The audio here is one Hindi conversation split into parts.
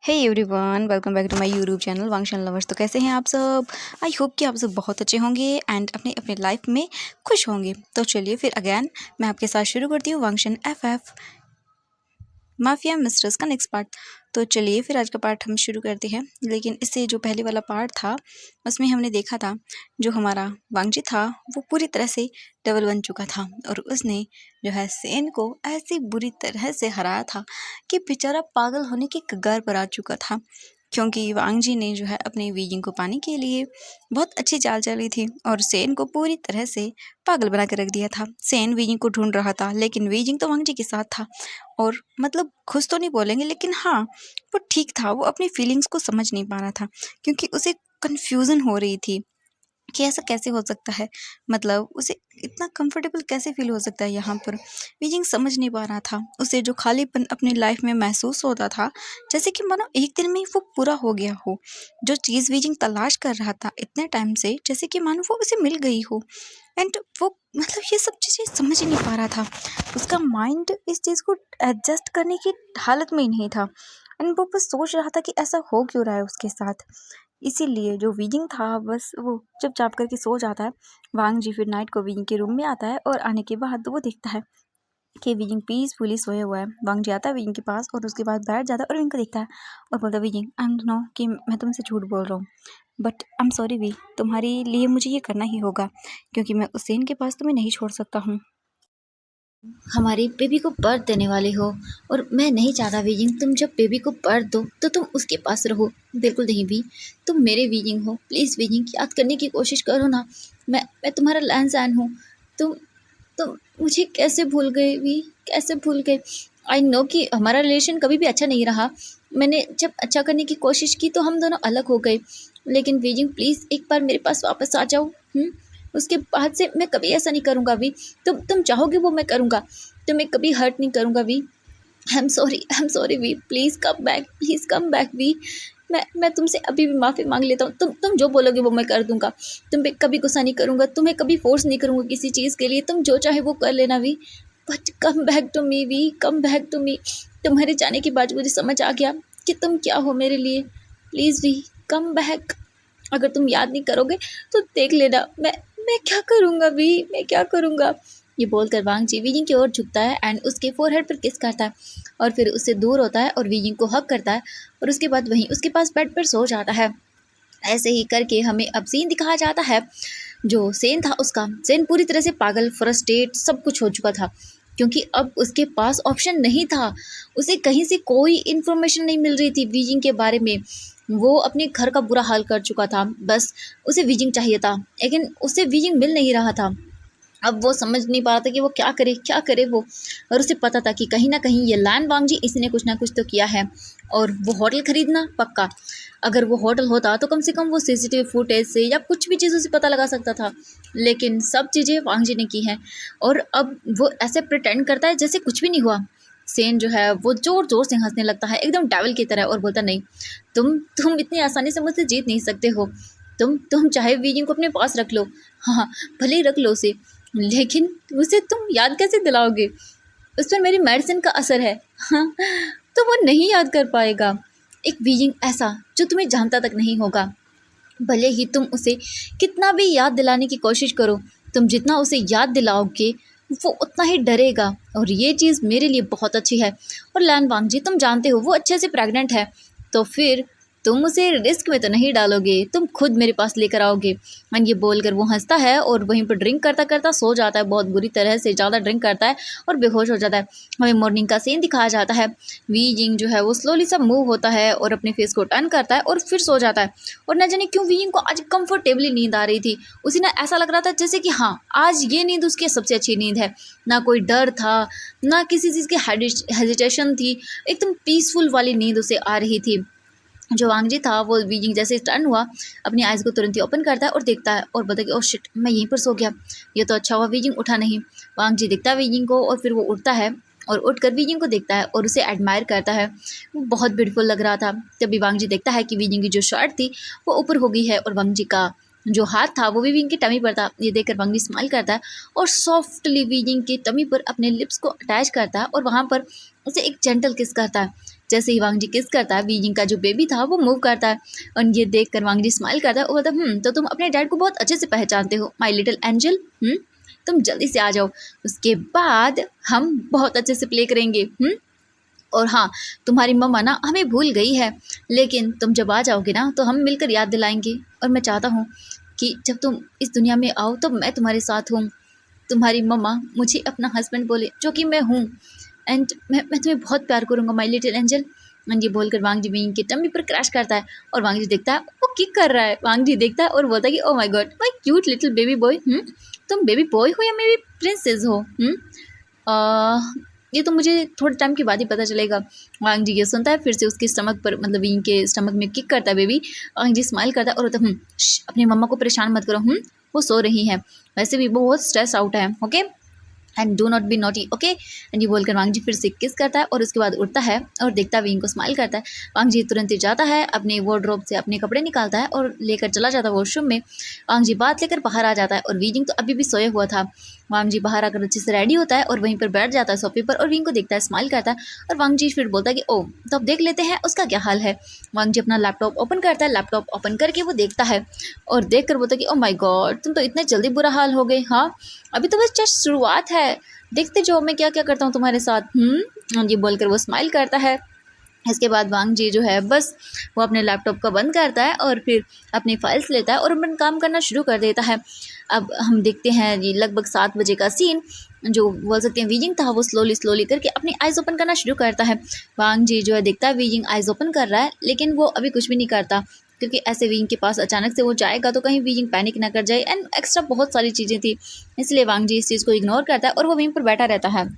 Hey everyone, welcome back to my YouTube channel Wang Shun lovers. तो कैसे हैं आप सब? आई होप कि आप सब बहुत अच्छे होंगे एंड अपने अपने लाइफ में खुश होंगे। तो चलिए फिर अगेन मैं आपके साथ शुरू करती हूँ वांगशन एफएफ माफिया मिस्ट्रेस का नेक्स्ट पार्ट। तो चलिए फिर आज का पार्ट हम शुरू करते हैं। लेकिन इससे जो पहले वाला पार्ट था उसमें हमने देखा था जो हमारा वांगजी था वो पूरी तरह से डबल बन चुका था और उसने जो है सेन को ऐसी बुरी तरह से हराया था कि बेचारा पागल होने के कगार पर आ चुका था, क्योंकि वांगजी ने जो है अपने वीजिंग को पाने के लिए बहुत अच्छी चाल चली थी और सेन को पूरी तरह से पागल बना के रख दिया था। सेन वीजिंग को ढूंढ रहा था लेकिन वीजिंग तो वांगजी के साथ था और मतलब खुश तो नहीं बोलेंगे लेकिन हाँ वो ठीक था। वो अपनी फीलिंग्स को समझ नहीं पा रहा था क्योंकि उसे कन्फ्यूज़न हो रही थी कि ऐसा कैसे हो सकता है, मतलब उसे इतना कंफर्टेबल कैसे फील हो सकता है यहाँ पर। बीजिंग समझ नहीं पा रहा था। उसे जो खालीपन अपनी लाइफ में महसूस होता था जैसे कि मानो एक दिन में ही वो पूरा हो गया हो। जो चीज़ बीजिंग तलाश कर रहा था इतने टाइम से जैसे कि मानो वो उसे मिल गई हो एंड वो मतलब ये सब चीज़ें समझ ही नहीं पा रहा था। उसका माइंड इस चीज़ को एडजस्ट करने की हालत में ही नहीं था एंड वो बस सोच रहा था कि ऐसा हो क्यों रहा है उसके साथ। इसीलिए जो वीजिंग था बस वो चुपचाप करके सो जाता है। वांग जी फिर नाइट को वीजिंग के रूम में आता है और आने के बाद वो देखता है कि वीजिंग पीसफुली सोया हुआ है। वांग जी आता है वीजिंग के पास और उसके बाद बैठ जाता है और वीजिंग को देखता है और बोलता है वीजिंग आई नो कि मैं तुमसे झूठ बोल रहा हूँ but I am sorry V, तुम्हारे लिए मुझे ये करना ही होगा क्योंकि मैं उसेन के पास तुम्हें नहीं छोड़ सकता हूँ। हमारी बेबी को बर्थ देने वाले हो और मैं नहीं चाहता वीजिंग तुम जब बेबी को बर्थ दो तो तुम उसके पास रहो। बिल्कुल नहीं भी, तुम मेरे वीजिंग हो। प्लीज़ वीजिंग याद करने की कोशिश करो ना। मैं तुम्हारा लैंडसैन हूँ। तुम तुम मुझे कैसे भूल गए वी, कैसे भूल गए। आई नो कि हमारा रिलेशन कभी भी अच्छा नहीं रहा। मैंने जब अच्छा करने की कोशिश की तो हम दोनों अलग हो गए, लेकिन वीजिंग प्लीज़ एक बार मेरे पास वापस आ जाओ। उसके बाद से मैं कभी ऐसा नहीं करूँगा वी। तुम चाहोगे वो मैं करूँगा। तुम्हें कभी हर्ट नहीं करूँगा V. I am sorry V, please come back V. मैं तुमसे अभी भी माफ़ी मांग लेता हूँ। तुम जो बोलोगे वो मैं कर दूँगा। तुम पे कभी गुस्सा नहीं करूँगा, तुम्हें कभी फोर्स नहीं करूँगा किसी चीज़ के लिए। तुम जो चाहे वो कर लेना V, but come back to me V, come back to me. तुम्हारे जाने के बाद मुझे समझ आ गया कि तुम क्या हो मेरे लिए। Please V, come back. अगर तुम याद नहीं करोगे तो देख लेना मैं क्या करूँगा वी, मैं क्या करूँगा। ये बोलकर वांग जी वीजिंग की ओर झुकता है एंड उसके फोरहेड पर किस करता है और फिर उससे दूर होता है और वीजिंग को हक करता है और उसके बाद वहीं उसके पास बेड पर सो जाता है। ऐसे ही करके हमें अब सीन दिखाया जाता है जो सेन था उसका। सेन पूरी तरह से पागल, फ्रस्ट्रेट, सब कुछ हो चुका था क्योंकि अब उसके पास ऑप्शन नहीं था। उसे कहीं से कोई इन्फॉर्मेशन नहीं मिल रही थी वीजिंग के बारे में। वो अपने घर का बुरा हाल कर चुका था, बस उसे वीजिंग चाहिए था, लेकिन उसे वीजिंग मिल नहीं रहा था। अब वो समझ नहीं पा रहा था कि वो क्या करे वो। और उसे पता था कि कहीं ना कहीं ये लैन वांगजी इसने कुछ ना कुछ तो किया है और वो होटल खरीदना पक्का। अगर वो होटल होता तो कम से कम वो सीसीटीवी फुटेज से या कुछ भी चीज़ों से पता लगा सकता था, लेकिन सब चीज़ें वांगजी ने की हैं और अब वो ऐसे प्रिटेंड करता है जैसे कुछ भी नहीं हुआ। सेन जो है वो ज़ोर ज़ोर से हंसने लगता है एकदम डेविल की तरह और बोलता नहीं, तुम इतनी आसानी से मुझसे जीत नहीं सकते हो। तुम चाहे वीजिंग को अपने पास रख लो, हाँ भले ही रख लो उसे, लेकिन उसे तुम याद कैसे दिलाओगे। उस पर मेरी मेडिसिन का असर है। हाँ, तो वो नहीं याद कर पाएगा। एक बीइंग ऐसा जो तुम्हें जानता तक नहीं होगा, भले ही तुम उसे कितना भी याद दिलाने की कोशिश करो, तुम जितना उसे याद दिलाओगे वो उतना ही डरेगा। और ये चीज़ मेरे लिए बहुत अच्छी है। और लैन वांगजी तुम जानते हो वो अच्छे से प्रेग्नेंट है, तो फिर तुम उसे रिस्क में तो नहीं डालोगे, तुम खुद मेरे पास लेकर आओगे। एंड ये बोलकर वो हंसता है और वहीं पर ड्रिंक करता करता सो जाता है, बहुत बुरी तरह से ज़्यादा ड्रिंक करता है और बेहोश हो जाता है। हमें मॉर्निंग का सीन दिखाया जाता है। वी जिंग जो है वो स्लोली सा मूव होता है और अपने फेस को टर्न करता है और फिर सो जाता है। और न जाने क्यों वी जिंग को आज कंफर्टेबली नींद आ रही थी। उसे ना ऐसा लग रहा था जैसे कि हाँ आज ये नींद उसकी सबसे अच्छी नींद है। ना कोई डर था, ना किसी चीज़ की हेजिटेशन थी, एकदम पीसफुल वाली नींद उसे आ रही थी। जो वांगजी था वो वीजिंग जैसे टर्न हुआ, अपनी आइज़ को तुरंत ही ओपन करता है और देखता है और बोलता है कि ओह शिट, मैं यहीं पर सो गया। ये तो अच्छा हुआ वीजिंग उठा नहीं। वांगजी देखता है वीजिंग को और फिर वो उठता है और उठकर वीजिंग को देखता है और उसे एडमायर करता है। वो बहुत ब्यूटीफुल लग रहा था। तभी वांगजी देखता है कि वीजिंग की जो शर्ट थी वो ऊपर हो गई है और वांगजी का जो हाथ था वो भी विंग की टमी पर था। ये देखकर वांगजी स्माइल करता है और सॉफ्टली वीजिंग की टमी पर अपने लिप्स को अटैच करता है और वहाँ पर उसे एक जेंटल किस करता है। जैसे ही वांग जी किस करता है, वीजिंग का जो बेबी था वो मूव करता है और ये देखकर वांग जी स्माइल करता है और बोलता है तो तुम अपने डैड को बहुत अच्छे से पहचानते हो माय लिटिल एंजल। तुम जल्दी से आ जाओ, उसके बाद हम बहुत अच्छे से प्ले करेंगे। और हाँ, तुम्हारी मम्मा ना हमें भूल गई है, लेकिन तुम जब आ जाओगे ना तो हम मिलकर याद दिलाएंगे। और मैं चाहता हूँ कि जब तुम इस दुनिया में आओ तो मैं तुम्हारे साथ हूँ, तुम्हारी मम्मा मुझे अपना हस्बैंड बोले, जो कि मैं हूँ। एंड मैं तुम्हें बहुत प्यार करूँगा माय लिटिल एंजल। एंड ये बोलकर वांग जी विंग की टम्मी पर क्रैश करता है और वांग जी देखता है वो किक कर रहा है। वांग जी देखता है और बोलता है कि oh my God, my cute little baby boy. तुम बेबी बॉय हो या मे बी प्रिंसेस हो? ये तो मुझे थोड़े टाइम के बाद ही पता चलेगा। वांग जी ये सुनता है, फिर से उसके स्टमक पर मतलब विंग के स्टमक में किक करता है बेबी। वांग जी स्माइल करता है और बोलता है अपनी मम्मा को परेशान मत करो, वो सो रही है, वैसे भी वो बहुत स्ट्रेस आउट है, okay and do not be naughty, okay. And ये बोलकर वांग जी फिर से किस करता है और उसके बाद उठता है और देखता है विंग को, स्माइल करता है। वांग जी तुरंत ही जाता है, अपने वार्डरोब से अपने कपड़े निकालता है और लेकर चला जाता है वॉशरूम में। वांग जी बात लेकर बाहर आ जाता है और विंग तो अभी भी सोया हुआ था। वांग जी बाहर आकर अच्छे से रेडी होता है और वहीं पर बैठ जाता है सोफे पर और विंग को देखता है, स्माइल करता है और वांग जी फिर बोलता है कि ओ तो अब देख लेते हैं उसका क्या हाल है। वांग जी अपना लैपटॉप ओपन करता है, लैपटॉप ओपन करके वो देखता है और देख कर बोलता है कि ओ माय गॉड, तुम तो इतने जल्दी बुरा हाल हो गए। हाँ, अभी तो बस जस्ट शुरुआत है, देखते जाओ मैं क्या क्या करता हूँ तुम्हारे साथ। ये बोलकर वो स्माइल करता है। इसके बाद वांग जी जो है बस वो अपने लैपटॉप को बंद करता है और फिर अपनी फाइल्स लेता है और अपन काम करना शुरू कर देता है। अब हम देखते हैं ये लगभग 7 बजे का सीन, जो बोल सकते हैं वीजिंग था वो स्लोली स्लोली करके अपनी आइज़ ओपन करना शुरू करता है। वांग जी जो है देखता है वीजिंग आइज़ ओपन कर रहा है, लेकिन वो अभी कुछ भी नहीं करता, क्योंकि ऐसे वीजिंग के पास अचानक से वो जाएगा तो कहीं वीजिंग पैनिक ना कर जाए एंड एक्स्ट्रा बहुत सारी चीज़ें थी, इसलिए वांग जी इस चीज़ को इग्नोर करता है और वो वहीं पर बैठा रहता है।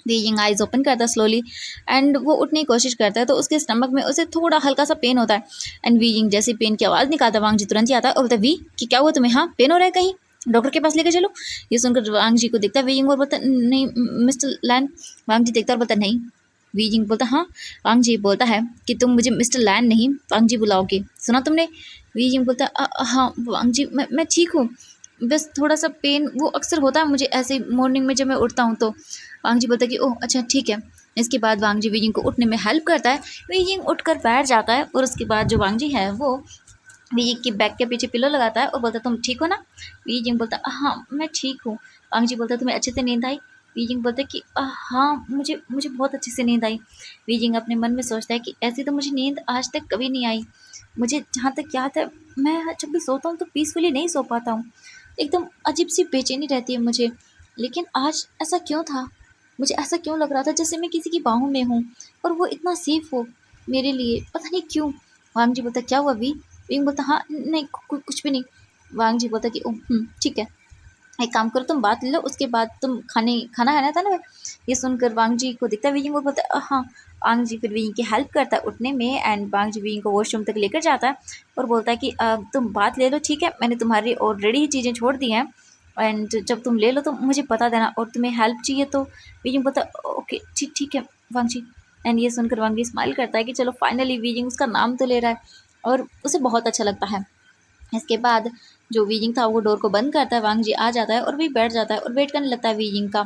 वीजिंग आइज़ ओपन करता है स्लोली एंड वो उठने की कोशिश करता है तो उसके स्टमक में उसे थोड़ा हल्का सा पेन होता है। एंड वीजिंग जैसे पेन की आवाज़ निकालता है, वांग जी तुरंत ही आता है और बोलता है वी कि क्या हुआ तुम्हें, हाँ पेन हो रहा है, कहीं डॉक्टर के पास लेकर चलो। ये सुनकर वांग जी को देखता है वीजिंग और बोलता है नहीं मिस्टर लैन। वांग जी देखता है और बोलता है नहीं। वीजिंग बोलता हाँ। वांग जी बोलता है कि तुम मुझे मिस्टर लैन नहीं वांग जी बुलाओगे, सुना तुमने? वीजिंग बोलता है हाँ वांग जी मैं ठीक हूँ, बस थोड़ा सा पेन वो अक्सर होता है मुझे ऐसे मॉर्निंग में जब मैं उठता हूँ तो। वांग जी बोलता है कि ओह अच्छा ठीक है। इसके बाद वांग जी वीजिंग को उठने में हेल्प करता है। वीजिंग उठकर बैठ जाता है और उसके बाद जो वांग जी है वो वीजिंग की बैक के पीछे पिलो लगाता है और बोलता है तुम ठीक हो ना? वीजिंग बोलता है हाँ मैं ठीक हूँ। वांग जी बोलता है तुम्हें अच्छे से नींद आई? वीजिंग बोलता है कि हाँ मुझे मुझे बहुत अच्छे से नींद आई। वीजिंग अपने मन में सोचता है कि ऐसी तो मुझे नींद आज तक कभी नहीं आई। मुझे जहाँ तक याद है मैं जब भी सोता हूँ तो पीसफुली नहीं सो पाता हूँ, एकदम अजीब सी बेचैनी रहती है मुझे। लेकिन आज ऐसा क्यों था? मुझे ऐसा क्यों लग रहा था जैसे मैं किसी की बाहों में हूँ और वो इतना सेफ हो मेरे लिए, पता नहीं क्यों। वांग जी बोलता क्या हुआ वी? विंग बोलता हाँ नहीं कुछ भी नहीं। वांग जी बोलता कि ठीक है, एक काम करो तुम बात ले लो, उसके बाद तुम खाना खाना था ना। ये सुनकर वांग जी को दिखता है वीजिंग को, बोलता है हाँ। वांग जी फिर वीजिंग की हेल्प करता है उठने में एंड वांग जी वीजिंग को वॉशरूम तक लेकर जाता है और बोलता है कि तुम बात ले लो, ठीक है मैंने तुम्हारी ऑलरेडी ही चीज़ें छोड़ दी हैं एंड जब तुम ले लो तो मुझे बता देना, और तुम्हें हेल्प चाहिए तो। वीजिंग बोलता है ओके ठीक ठीक है वांग जी। एंड ये सुनकर वांग जी स्माइल करता है कि चलो फाइनली वीजिंग उसका नाम तो ले रहा है और उसे बहुत अच्छा लगता है। इसके बाद जो वीजिंग था वो डोर को बंद करता है, वांग जी आ जाता है और भी बैठ जाता है और वेट करने लगता है वीजिंग का।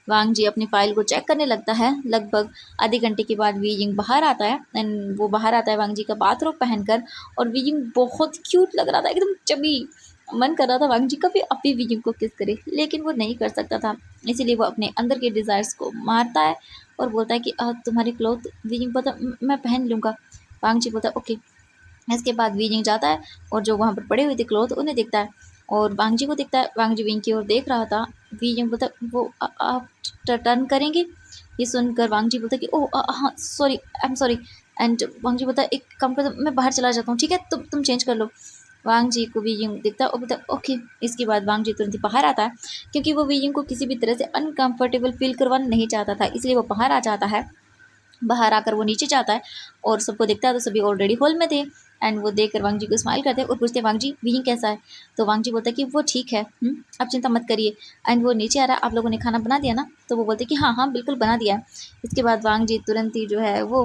वांग जी अपनी फाइल को चेक करने लगता है। लगभग आधे घंटे के बाद वीजिंग बाहर आता है एंड वो बाहर आता है वांग जी का बाथरोब पहनकर, और वीजिंग बहुत क्यूट लग रहा था, एकदम चबी। मन कर रहा था वांग जी का भी अपनी वीजिंग को किस करे, लेकिन वो नहीं कर सकता था, इसीलिए वो अपने अंदर के डिज़ायर्स को मारता है और बोलता है कि तुम्हारी क्लोथ। वीजिंग बोलता मैं पहन लूँगा। वांग जी बोलता ओके। इसके बाद वीजिंग जाता है और जो वहाँ पर पड़े हुए थे क्लॉथ उन्हें देखता है और वांग जी को देखता है। वांग जी विंग की ओर देख रहा था। वीजिंग बोलता वो आप टर्न करेंगे? ये सुनकर वांग जी बोलता कि ओह हाँ sorry I am sorry. And Wang ji बोलता एक काम कर मैं बाहर चला जाता हूँ, ठीक है तुम चेंज कर लो। वांग जी को वीजिंग देखता है और बोलता ओके। इसके बाद वांग जी तुरंत ही बाहर आता है, क्योंकि वो वीजिंग को किसी भी तरह से अनकंफर्टेबल फील करवाना नहीं चाहता था, इसलिए वो बाहर आ जाता है। बाहर आकर वो नीचे जाता है और सबको देखता है तो सभी ऑलरेडी हॉल में थे एंड वो देखकर वांग जी को स्माइल करते हैं और पूछते हैं वांग जी वीजिंग कैसा है? तो वांग जी बोलता है कि वो ठीक है, आप चिंता मत करिए। एंड वो नीचे आ रहा है, आप लोगों ने खाना बना दिया ना? तो वो बोलते हैं कि हाँ हाँ बिल्कुल बना दिया है। इसके बाद वांग जी तुरंत ही जो है वो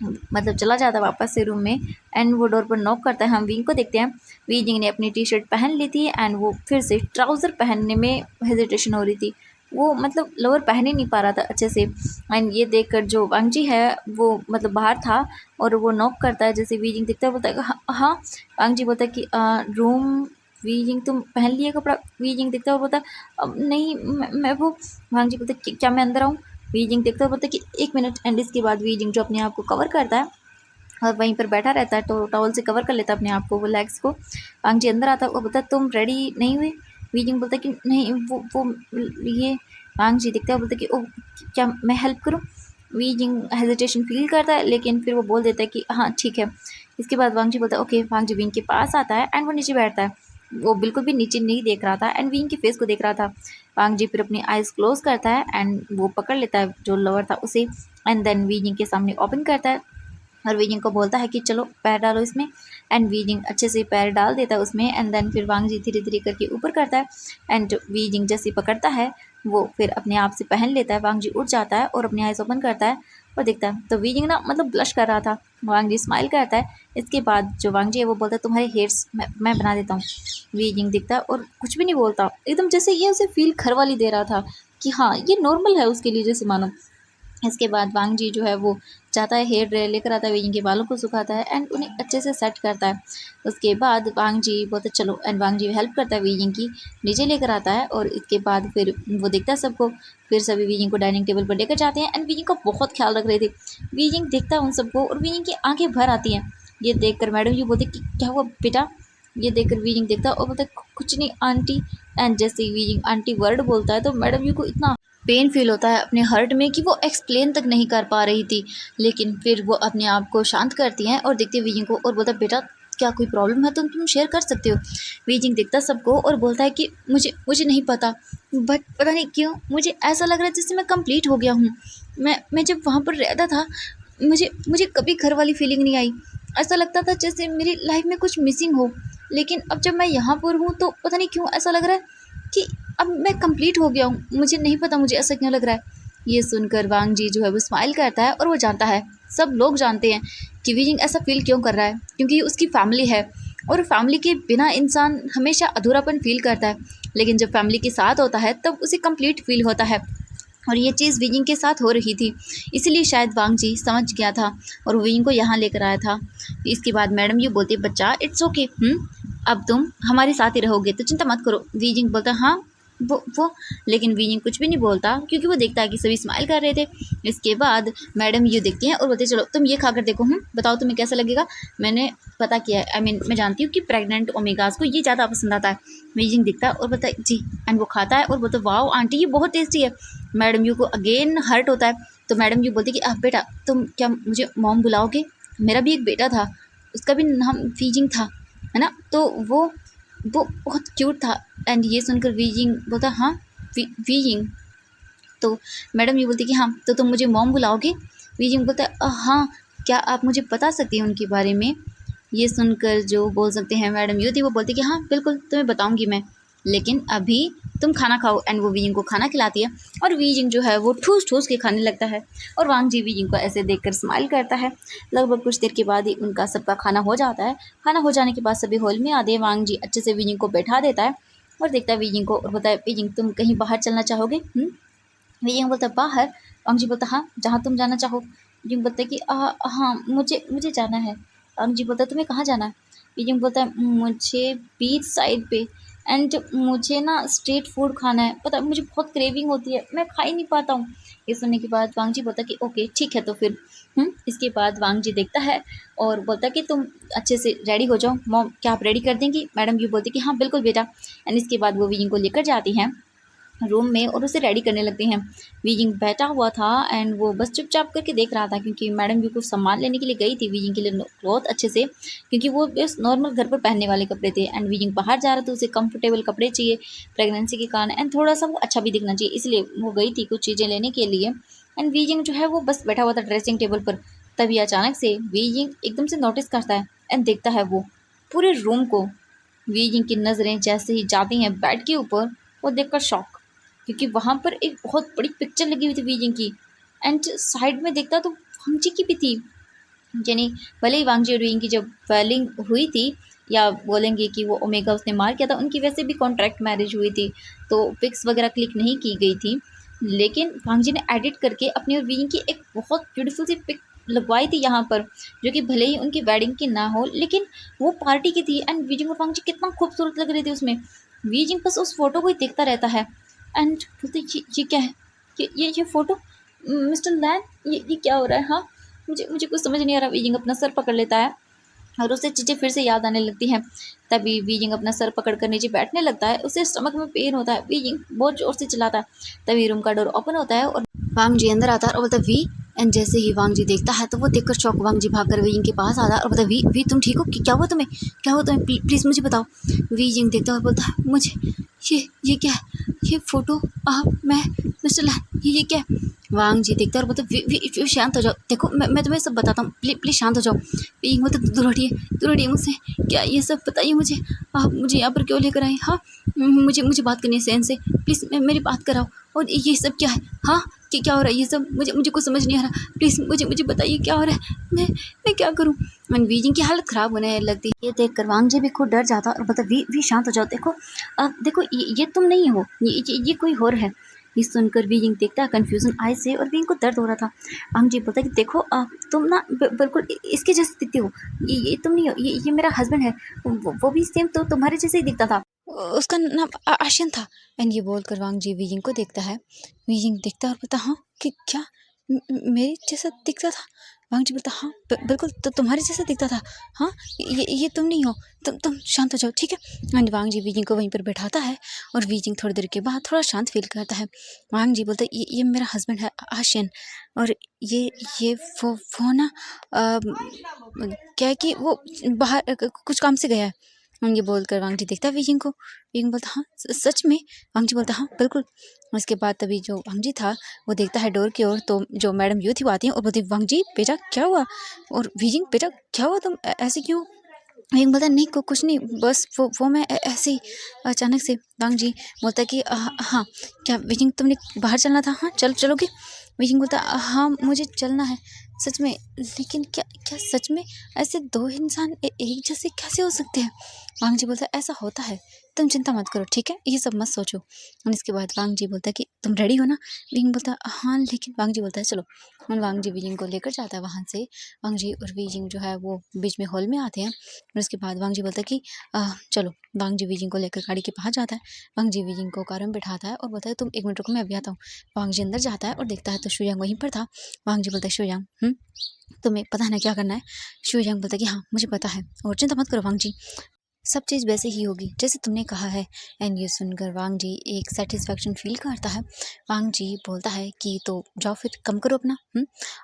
मतलब चला जाता है वापस से रूम में एंड वो डोर पर नॉक करता है। हम विंग को देखते हैं, विजिंग ने अपनी टी शर्ट पहन ली थी एंड वो फिर से ट्राउज़र पहनने में हेजिटेशन हो रही थी। वो मतलब लोअर पहन ही नहीं पा रहा था अच्छे से। एंड ये देखकर जो वांग जी है वो मतलब बाहर था और वो नॉक करता है। जैसे वी जिंग दिखता है बोलता है हाँ हाँ। वांग जी बोलता है कि रूम वी जिंग तुम पहन लिया कपड़ा। वी जिंग दिखता है बोलता है अब नहीं मैं वो। वांग जी बोलता है क्या मैं अंदर आऊँ। वी जिंग देखता है बोलता है कि 1 मिनट। एंड इसके बाद वी जिंग जो अपने आप को कवर करता है और वहीं पर बैठा रहता है तो टॉवल से कवर कर लेता है अपने आप को, वो लेग्स को। वांग जी अंदर आता है, वो बोलता है तुम रेडी नहीं हुई। वी जिंग बोलता है कि नहीं वो ये। वांग जी दिखता है बोलता है कि ओ क्या मैं हेल्प करूँ। वी जिंग हेजिटेशन फील करता है लेकिन फिर वो बोल देता है कि हाँ ठीक है। इसके बाद वांग जी बोलता है ओके। वांग जी विंग के पास आता है एंड वो नीचे बैठता है। वो बिल्कुल भी नीचे नहीं देख रहा था एंड विंग के फेस को देख रहा था। वांग जी फिर अपनी आइज क्लोज करता है एंड वो पकड़ लेता है जो लोअर था उसे। एंड देन वी जिंग के सामने ओपन करता है और वीजिंग को बोलता है कि चलो पैर डालो इसमें। एंड वीजिंग अच्छे से पैर डाल देता है उसमें। एंड देन फिर वांग जी धीरे धीरे करके ऊपर करता है एंड वीजिंग जैसे पकड़ता है वो फिर अपने आप से पहन लेता है। वांग जी उठ जाता है और अपनी आइज ओपन करता है और दिखता है तो वीजिंग ना मतलब ब्लश कर रहा था। वांग जी स्माइल करता है। इसके बाद जो वांग जी है वो बोलता है तुम्हारे हेयर्स मैं बना देता हूँ। वीजिंग दिखता है और कुछ भी नहीं बोलता, एकदम जैसे ये उसे फील घर वाली दे रहा था कि हाँ ये नॉर्मल है उसके लिए जैसे मानो। इसके बाद वांग जी जो है वो जाता है हेयर ड्रायर लेकर आता है, वीजिंग के बालों को सुखाता है एंड उन्हें अच्छे से सेट करता है। उसके बाद वांग जी बोलते चलो एंड वांग जी हेल्प करता है वीजिंग की, नीचे लेकर आता है। और इसके बाद फिर वो देखता है सबको। फिर सभी वीजिंग को डाइनिंग टेबल पर लेकर जाते हैं एंड वीजिंग का बहुत ख्याल रख रहे थे। वीजिंग देखता है उन सबको और वीजिंग की आंखें भर आती हैं। ये देखकर मैडम जी बोलते कि क्या हुआ बेटा। ये देखकर वीजिंग देखता है और बोलता है कुछ नहीं आंटी। एंड जैसे ही वीजिंग आंटी वर्ड बोलता है तो मैडम जी को इतना पेन फील होता है अपने हर्ट में कि वो एक्सप्लेन तक नहीं कर पा रही थी। लेकिन फिर वो अपने आप को शांत करती हैं और देखती है वीजिंग को और बोलता है बेटा क्या कोई प्रॉब्लम है तो तुम शेयर कर सकते हो। वीजिंग देखता सबको और बोलता है कि मुझे मुझे नहीं पता बट पता नहीं क्यों मुझे ऐसा लग रहा है जैसे मैं कंप्लीट हो गया हूँ। मैं जब वहाँ पर रहता था मुझे मुझे कभी घर वाली फीलिंग नहीं आई। ऐसा लगता था जैसे मेरी लाइफ में कुछ मिसिंग हो। लेकिन अब जब मैं यहाँ पर हूँ तो पता नहीं क्यों ऐसा लग रहा है कि अब मैं कंप्लीट हो गया हूँ। मुझे नहीं पता मुझे ऐसा क्यों लग रहा है। ये सुनकर वांग जी जो है वो स्माइल करता है और वो जानता है, सब लोग जानते हैं कि वीजिंग ऐसा फील क्यों कर रहा है, क्योंकि उसकी फैमिली है और फैमिली के बिना इंसान हमेशा अधूरापन फील करता है। लेकिन जब फैमिली के साथ होता है तब उसे कंप्लीट फील होता है और ये चीज़ वीजिंग के साथ हो रही थी। इसीलिए शायद वांग जी समझ गया था और वो वीजिंग को यहाँ लेकर आया था। इसके बाद मैडम ये बोलती है बच्चा इट्स ओके, अब तुम हमारे साथ ही रहोगे तो चिंता मत करो। वीजिंग बोलता हाँ वो। लेकिन वीजिंग कुछ भी नहीं बोलता क्योंकि वो देखता है कि सभी स्माइल कर रहे थे। इसके बाद मैडम ये देखती हैं और बोलते चलो तुम ये खा कर देखो, बताओ तुम्हें कैसा लगेगा। मैंने पता किया है, आई मीन मैं जानती हूँ कि प्रेग्नेंट ओमेगास को ये ज़्यादा पसंद आता है। वीजिंग दिखता है और बोलता है जी। एंड वो खाता है और बोलता है वाओ आंटी ये बहुत टेस्टी है। मैडम यू को अगेन हर्ट होता है तो मैडम यू बोलती कि बेटा तुम क्या मुझे मॉम बुलाओगे, मेरा भी एक बेटा था उसका भी नाम वीजिंग था है ना। तो वो बहुत क्यूट था। एंड ये सुनकर वीजिंग बोलता हाँ वीजिंग। तो मैडम ये बोलती कि हाँ तो तुम मुझे मॉम बुलाओगे। वीजिंग बोलता है हाँ क्या आप मुझे बता सकती हैं उनके बारे में। ये सुनकर जो बोल सकते हैं मैडम युति वो बोलती कि हाँ बिल्कुल तुम्हें बताऊंगी मैं, लेकिन अभी तुम खाना खाओ। एंड वो वीजिंग को खाना खिलाती है और वीजिंग जो है वो ठूस ठूस के खाने लगता है और वांग जी वीजिंग को ऐसे देखकर स्माइल करता है। लगभग कुछ देर के बाद ही उनका सबका खाना हो जाता है। खाना हो जाने के बाद सभी हॉल में आते हैं। वांग जी अच्छे से वीजिंग को बैठा देता है और देखता है वीजिंग को और बोलता है वीजिंग तुम कहीं बाहर चलना चाहोगे। वीजिंग बोलता है बाहर। वांग जी बोलता हाँ जहाँ तुम जाना चाहो। वीजिंग बोलता है कि हाँ मुझे मुझे जाना है। वांग जी बोलता है तुम्हें कहाँ जाना है। वीजिंग बोलता है मुझे बीच साइड पे एंड मुझे ना स्ट्रीट फूड खाना है, पता है मुझे बहुत क्रेविंग होती है, मैं खा ही नहीं पाता हूँ। ये सुनने के बाद वांग जी बोलता है कि ओके ठीक है तो फिर इसके बाद वांग जी देखता है और बोलता है कि तुम अच्छे से रेडी हो जाओ। मॉम क्या आप रेडी कर देंगी। मैडम जी बोलती कि हाँ बिल्कुल बेटा। एंड इसके बाद वो वीजिंग को लेकर जाती हैं रूम में और उसे रेडी करने लगते हैं। वीजिंग बैठा हुआ था एंड वो बस चुपचाप करके देख रहा था क्योंकि मैडम भी कुछ सामान लेने के लिए गई थी वीजिंग के लिए क्लॉथ अच्छे से, क्योंकि वो बस नॉर्मल घर पर पहनने वाले कपड़े थे। एंड वीजिंग बाहर जा रहा था, उसे कंफर्टेबल कपड़े चाहिए प्रेगनेंसी के कारण एंड थोड़ा सा वो अच्छा भी दिखना चाहिए, इसलिए वो गई थी कुछ चीज़ें लेने के लिए। एंड वीजिंग जो है वो बस बैठा हुआ था ड्रेसिंग टेबल पर। तभी अचानक से वीजिंग एकदम से नोटिस करता है एंड देखता है वो पूरे रूम को। वीजिंग की नज़रें जैसे ही जाती हैं बेड के ऊपर वो देखकर शॉक, क्योंकि वहाँ पर एक बहुत बड़ी पिक्चर लगी हुई थी वीजिंग की। एंड साइड में देखता तो वांग जी की भी थी। यानी भले ही वांग जी और वीजिंग की जब वेलिंग हुई थी या बोलेंगे कि वो ओमेगा उसने मार किया था। उनकी वैसे भी कॉन्ट्रैक्ट मैरिज हुई थी, तो पिक्स वगैरह क्लिक नहीं की गई थी। लेकिन वांग जी ने एडिट करके अपनी और वीइंग की एक बहुत ब्यूटीफुल सी पिक लगवाई थी यहाँ पर, जो कि भले ही उनकी वेडिंग की ना हो, लेकिन वो पार्टी की थी। एंड वीजिंग और वांग जी कितना खूबसूरत लग रहे थे उसमें। वीजिंग बस उस फोटो को ही देखता रहता है एंड बोलते ये क्या है, ये फोटो मिस्टर लैन, ये क्या हो रहा है। हाँ, मुझे कुछ समझ नहीं आ रहा। वीजिंग अपना सर पकड़ लेता है और उसे चीज़ें फिर से याद आने लगती हैं। तभी वीजिंग अपना सर पकड़कर नीचे बैठने लगता है। उसे स्टमक में पेन होता है। वीजिंग बहुत जोर से चिल्लाता है। तभी रूम का डोर ओपन होता है और वांग जी अंदर आता है और बोलता है वी। एंड जैसे ही वांग जी देखता है तो वो देखकर शॉक वांग जी भागकर वीजिंग के पास आता है और बोलता है वी तुम ठीक हो, क्या हुआ तुम्हें, क्या हुआ तुम्हें, प्लीज़ मुझे बताओ। वीजिंग देखता है और बोलता है मुझे ये क्या है, ये फोटो आप मैं मिस्टर लैन, ये क्या है। वांग जी देखता है और बोलते वी शांत हो जाओ, देखो मैं तुम्हें सब बताता हूँ, प्लीज़ शांत हो जाओ। वीजिंग बोलता दूर हटिए मुझसे, क्या ये सब बताइए मुझे, आप मुझे यहाँ पर क्यों लेकर आए। हाँ, मुझे बात करनी है सैन से, प्लीज़ मेरी बात कराओ। और ये सब क्या है, हाँ कि क्या हो रहा है ये सब, मुझे कुछ समझ नहीं आ रहा। प्लीज़ मुझे बताइए क्या हो रहा है, मैं क्या करूँ। वीजिंग की हालत ख़राब होने लगती है। ये देखकर वांग जी भी खुद डर जाता और बोलता वी शांत हो जाओ, देखो देखो ये तुम नहीं हो, ये कोई और है। ये सुनकर वीजिंग देखता है कन्फ्यूजन आई से और वीजिंग को दर्द हो रहा था। वांग जी बोलता है कि देखो तुम ना बिल्कुल इसके जैसे दिखते हो, ये तुम नहीं हो, ये मेरा हस्बैंड है, वो भी सेम तो तुम्हारे जैसे ही दिखता था। उसका नाम आशियन था। एंड ये बोलकर वांग जी वीजिंग को देखता है। वीजिंग देखता है और बोलता हाँ कि क्या मेरे जैसा दिखता था। वांग जी बोलता हाँ बिल्कुल तो तुम्हारे जैसा दिखता था। हाँ, ये तुम नहीं हो, तुम शांत हो जाओ, ठीक है। एंड वांग जी वीजिंग को वहीं पर बैठाता है और वीजिंग थोड़ी देर के बाद थोड़ा शांत फील करता है। वांग जी बोलता है ये मेरा हस्बैंड है आशियन, और ये वो ना क्या है कि वो बाहर कुछ काम से गया है। ये बोलकर वांग जी देखता है वीजिंग को। वीजिंग बोलता हाँ सच में। वांग जी बोलता हाँ बिल्कुल। उसके बाद तभी जो वांग जी था वो देखता है डोर की ओर, तो जो मैडम यू थी वो आती है और बोलती वांग जी बेटा क्या हुआ। और वीजिंग बेटा क्या हुआ, तुम ऐसे क्यों। वीजिंग बोलता नहीं कुछ नहीं, बस वो मैं ऐसे ही अचानक से। वांग जी बोलता कि हाँ क्या वीजिंग तुमने बाहर चलना था, हाँ चलोगे। वीजिंग बोलता हाँ मुझे चलना है सच में, लेकिन क्या क्या सच में ऐसे दो इंसान एक जैसे कैसे हो सकते हैं। वांग जी बोलता है ऐसा होता है, तुम चिंता मत करो ठीक है, ये सब मत सोचो। और इसके बाद वांग जी बोलता है कि तुम रेडी हो ना। वीजिंग बोलता है हाँ, लेकिन वांग जी बोलता है चलो। और वांग जी वीजिंग को लेकर जाता है वहाँ से। वांग जी और वीजिंग जो है वो बीच में हॉल में आते हैं और उसके बाद वांग जी बोलता है कि चलो। वांग जी वीजिंग को लेकर गाड़ी के पास जाता है। वांग जी वीजिंग को कार में बैठाता है और बोलता है तुम 1 मिनट रुको मैं अभी आता हूँ। वांग जी अंदर जाता है और देखता है तो शुयांग वहीं पर था। वांग जी बोलता है शुयांग तुम्हें पता है ना क्या करना है। शुयांग बोलता है कि हाँ मुझे पता है, और चिंता मत करो वांग जी, सब चीज़ वैसे ही होगी जैसे तुमने कहा है। एंड ये सुनकर वांग जी एक सेटिस्फेक्शन फील करता है। वांग जी बोलता है कि तो जाओ फिर कम करो अपना,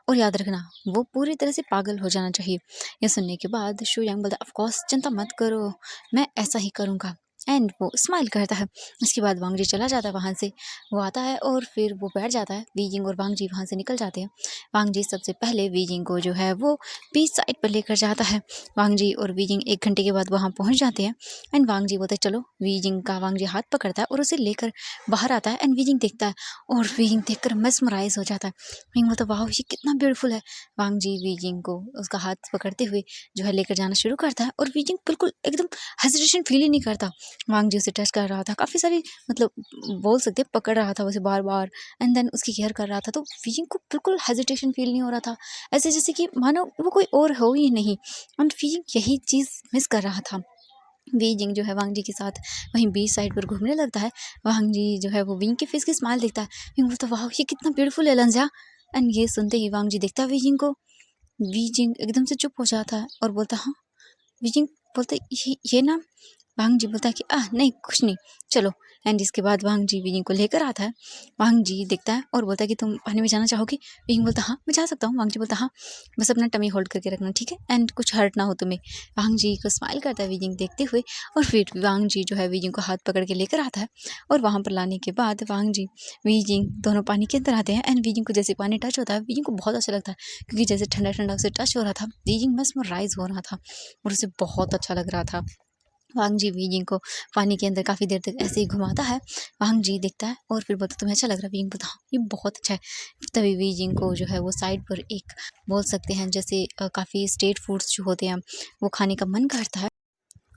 और याद रखना वो पूरी तरह से पागल हो जाना चाहिए। ये सुनने के बाद शू यांग बोलता ऑफ कोर्स चिंता मत करो, मैं ऐसा ही करूँगा। एंड वो स्माइल करता है। उसके बाद वांग जी चला जाता है वहाँ से। वो आता है और फिर वो बैठ जाता है। वीजिंग और वांग जी वहाँ से निकल जाते हैं। वांग जी सबसे पहले वीजिंग को जो है वो बीच साइड पर लेकर जाता है। वांग जी और वीजिंग 1 घंटे के बाद वहाँ पहुँच जाते हैं। एंड वांग जी बोलते चलो। वीजिंग का वांग जी हाथ पकड़ता है और उसे लेकर बाहर आता है। एंड वीजिंग देखता है और वीजिंग देखकर mesmerize हो जाता है। वीजिंग बोलता वाह ये कितना ब्यूटीफुल है। वांग जी वीजिंग को उसका हाथ पकड़ते हुए जो है लेकर जाना शुरू करता है और वीजिंग बिल्कुल एकदम हेजिटेशन फील ही नहीं करता। वांग जी उसे टच कर रहा था, काफ़ी सारी मतलब बोल सकते हैं पकड़ रहा था उसे बार बार। एंड देन उसकी केयर कर रहा था, तो वीजिंग को बिल्कुल हेजिटेशन फील नहीं हो रहा था, ऐसे जैसे कि मानो वो कोई और हो ही नहीं। एंड वीजिंग यही चीज़ मिस कर रहा था। वीजिंग जो है वांग जी के साथ वहीं बीच साइड पर घूमने लगता है। वांग जी जो है वो विंग के फेस की स्माइल देखता है। विंग बोलता वाह ये कितना ब्यूटीफुल है लंजा। एंड ये सुनते ही वांग जी देखता है वीजिंग को। वीजिंग एकदम से चुप हो जाता है और बोलता हाँ। वीजिंग बोलता ये ना। वांग जी बोलता है कि नहीं कुछ नहीं, चलो। एंड इसके बाद वांग जी वीजिंग को लेकर आता है। वांग जी देखता है और बोलता है कि तुम पानी में जाना चाहोगी। वीजिंग बोलता हाँ मैं जा सकता हूँ। वांग जी बोलता हाँ बस अपना टमी होल्ड करके रखना ठीक है, एंड कुछ हर्ट ना हो तुम्हें। वांग जी को स्माइल करता है वीजिंग देखते हुए। और फिर वांग जी जो है वीजिंग को हाथ पकड़ के लेकर आता है। और वहाँ पर लाने के बाद वांग जी वीजिंग दोनों पानी के अंदर आते हैं। एंड वीजिंग को जैसे पानी टच होता है वीजिंग को बहुत अच्छा लगता है, क्योंकि जैसे ठंडा ठंडा उसे टच हो रहा था वीजिंग mesmerize हो रहा था और उसे बहुत अच्छा लग रहा था। वांग जी वीजिंग को पानी के अंदर काफ़ी देर तक ऐसे ही घुमाता है। वांग जी देखता है और फिर बोलता तुम्हें अच्छा लग रहा है। वीजिंग बोलता हाँ ये बहुत अच्छा है। तभी वीजिंग को जो है वो साइड पर एक बोल सकते हैं जैसे काफ़ी स्ट्रीट फूड्स जो होते हैं वो खाने का मन करता है।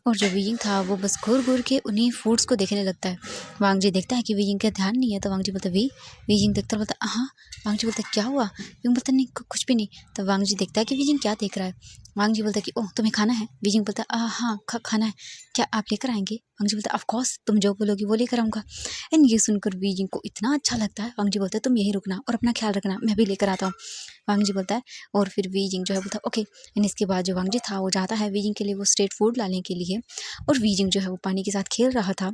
और जो वीइंग था वो बस घूर-घूर के उन्हीं फूड्स को देखने लगता है। वांग जी देखता है कि वीइंग का ध्यान नहीं है, तो वांग जी बोलता है, वीइंग देखता बोलता हाँ। वांग जी बोलता है, क्या हुआ? वीइंग बोलता नहीं कुछ भी नहीं। तो वांग जी देखता है कि वीइंग क्या देख रहा है। वांग जी बोलता है कि ओह तुम्हें खाना है? वीइंग बोलता है हाँ खाना है। क्या आप लेकर आएंगे? वांग जी बोलता है ऑफ कोर्स, तुम जो बोलोगी वो लेकर आऊंगा। एंड ये सुनकर वीइंग को इतना अच्छा लगता है। वांग जी बोलता है तुम यही रुकना और अपना ख्याल रखना, मैं भी लेकर आता हूँ। वांग जी बोलता है और फिर वीइंग जो है बोलता है ओके। एंड इसके बाद जो वांग जी था वो जाता है वीइंग के लिए वो स्ट्रीट फूड लाने के लिए। और वीजिंग जो है वो पानी के साथ खेल रहा था।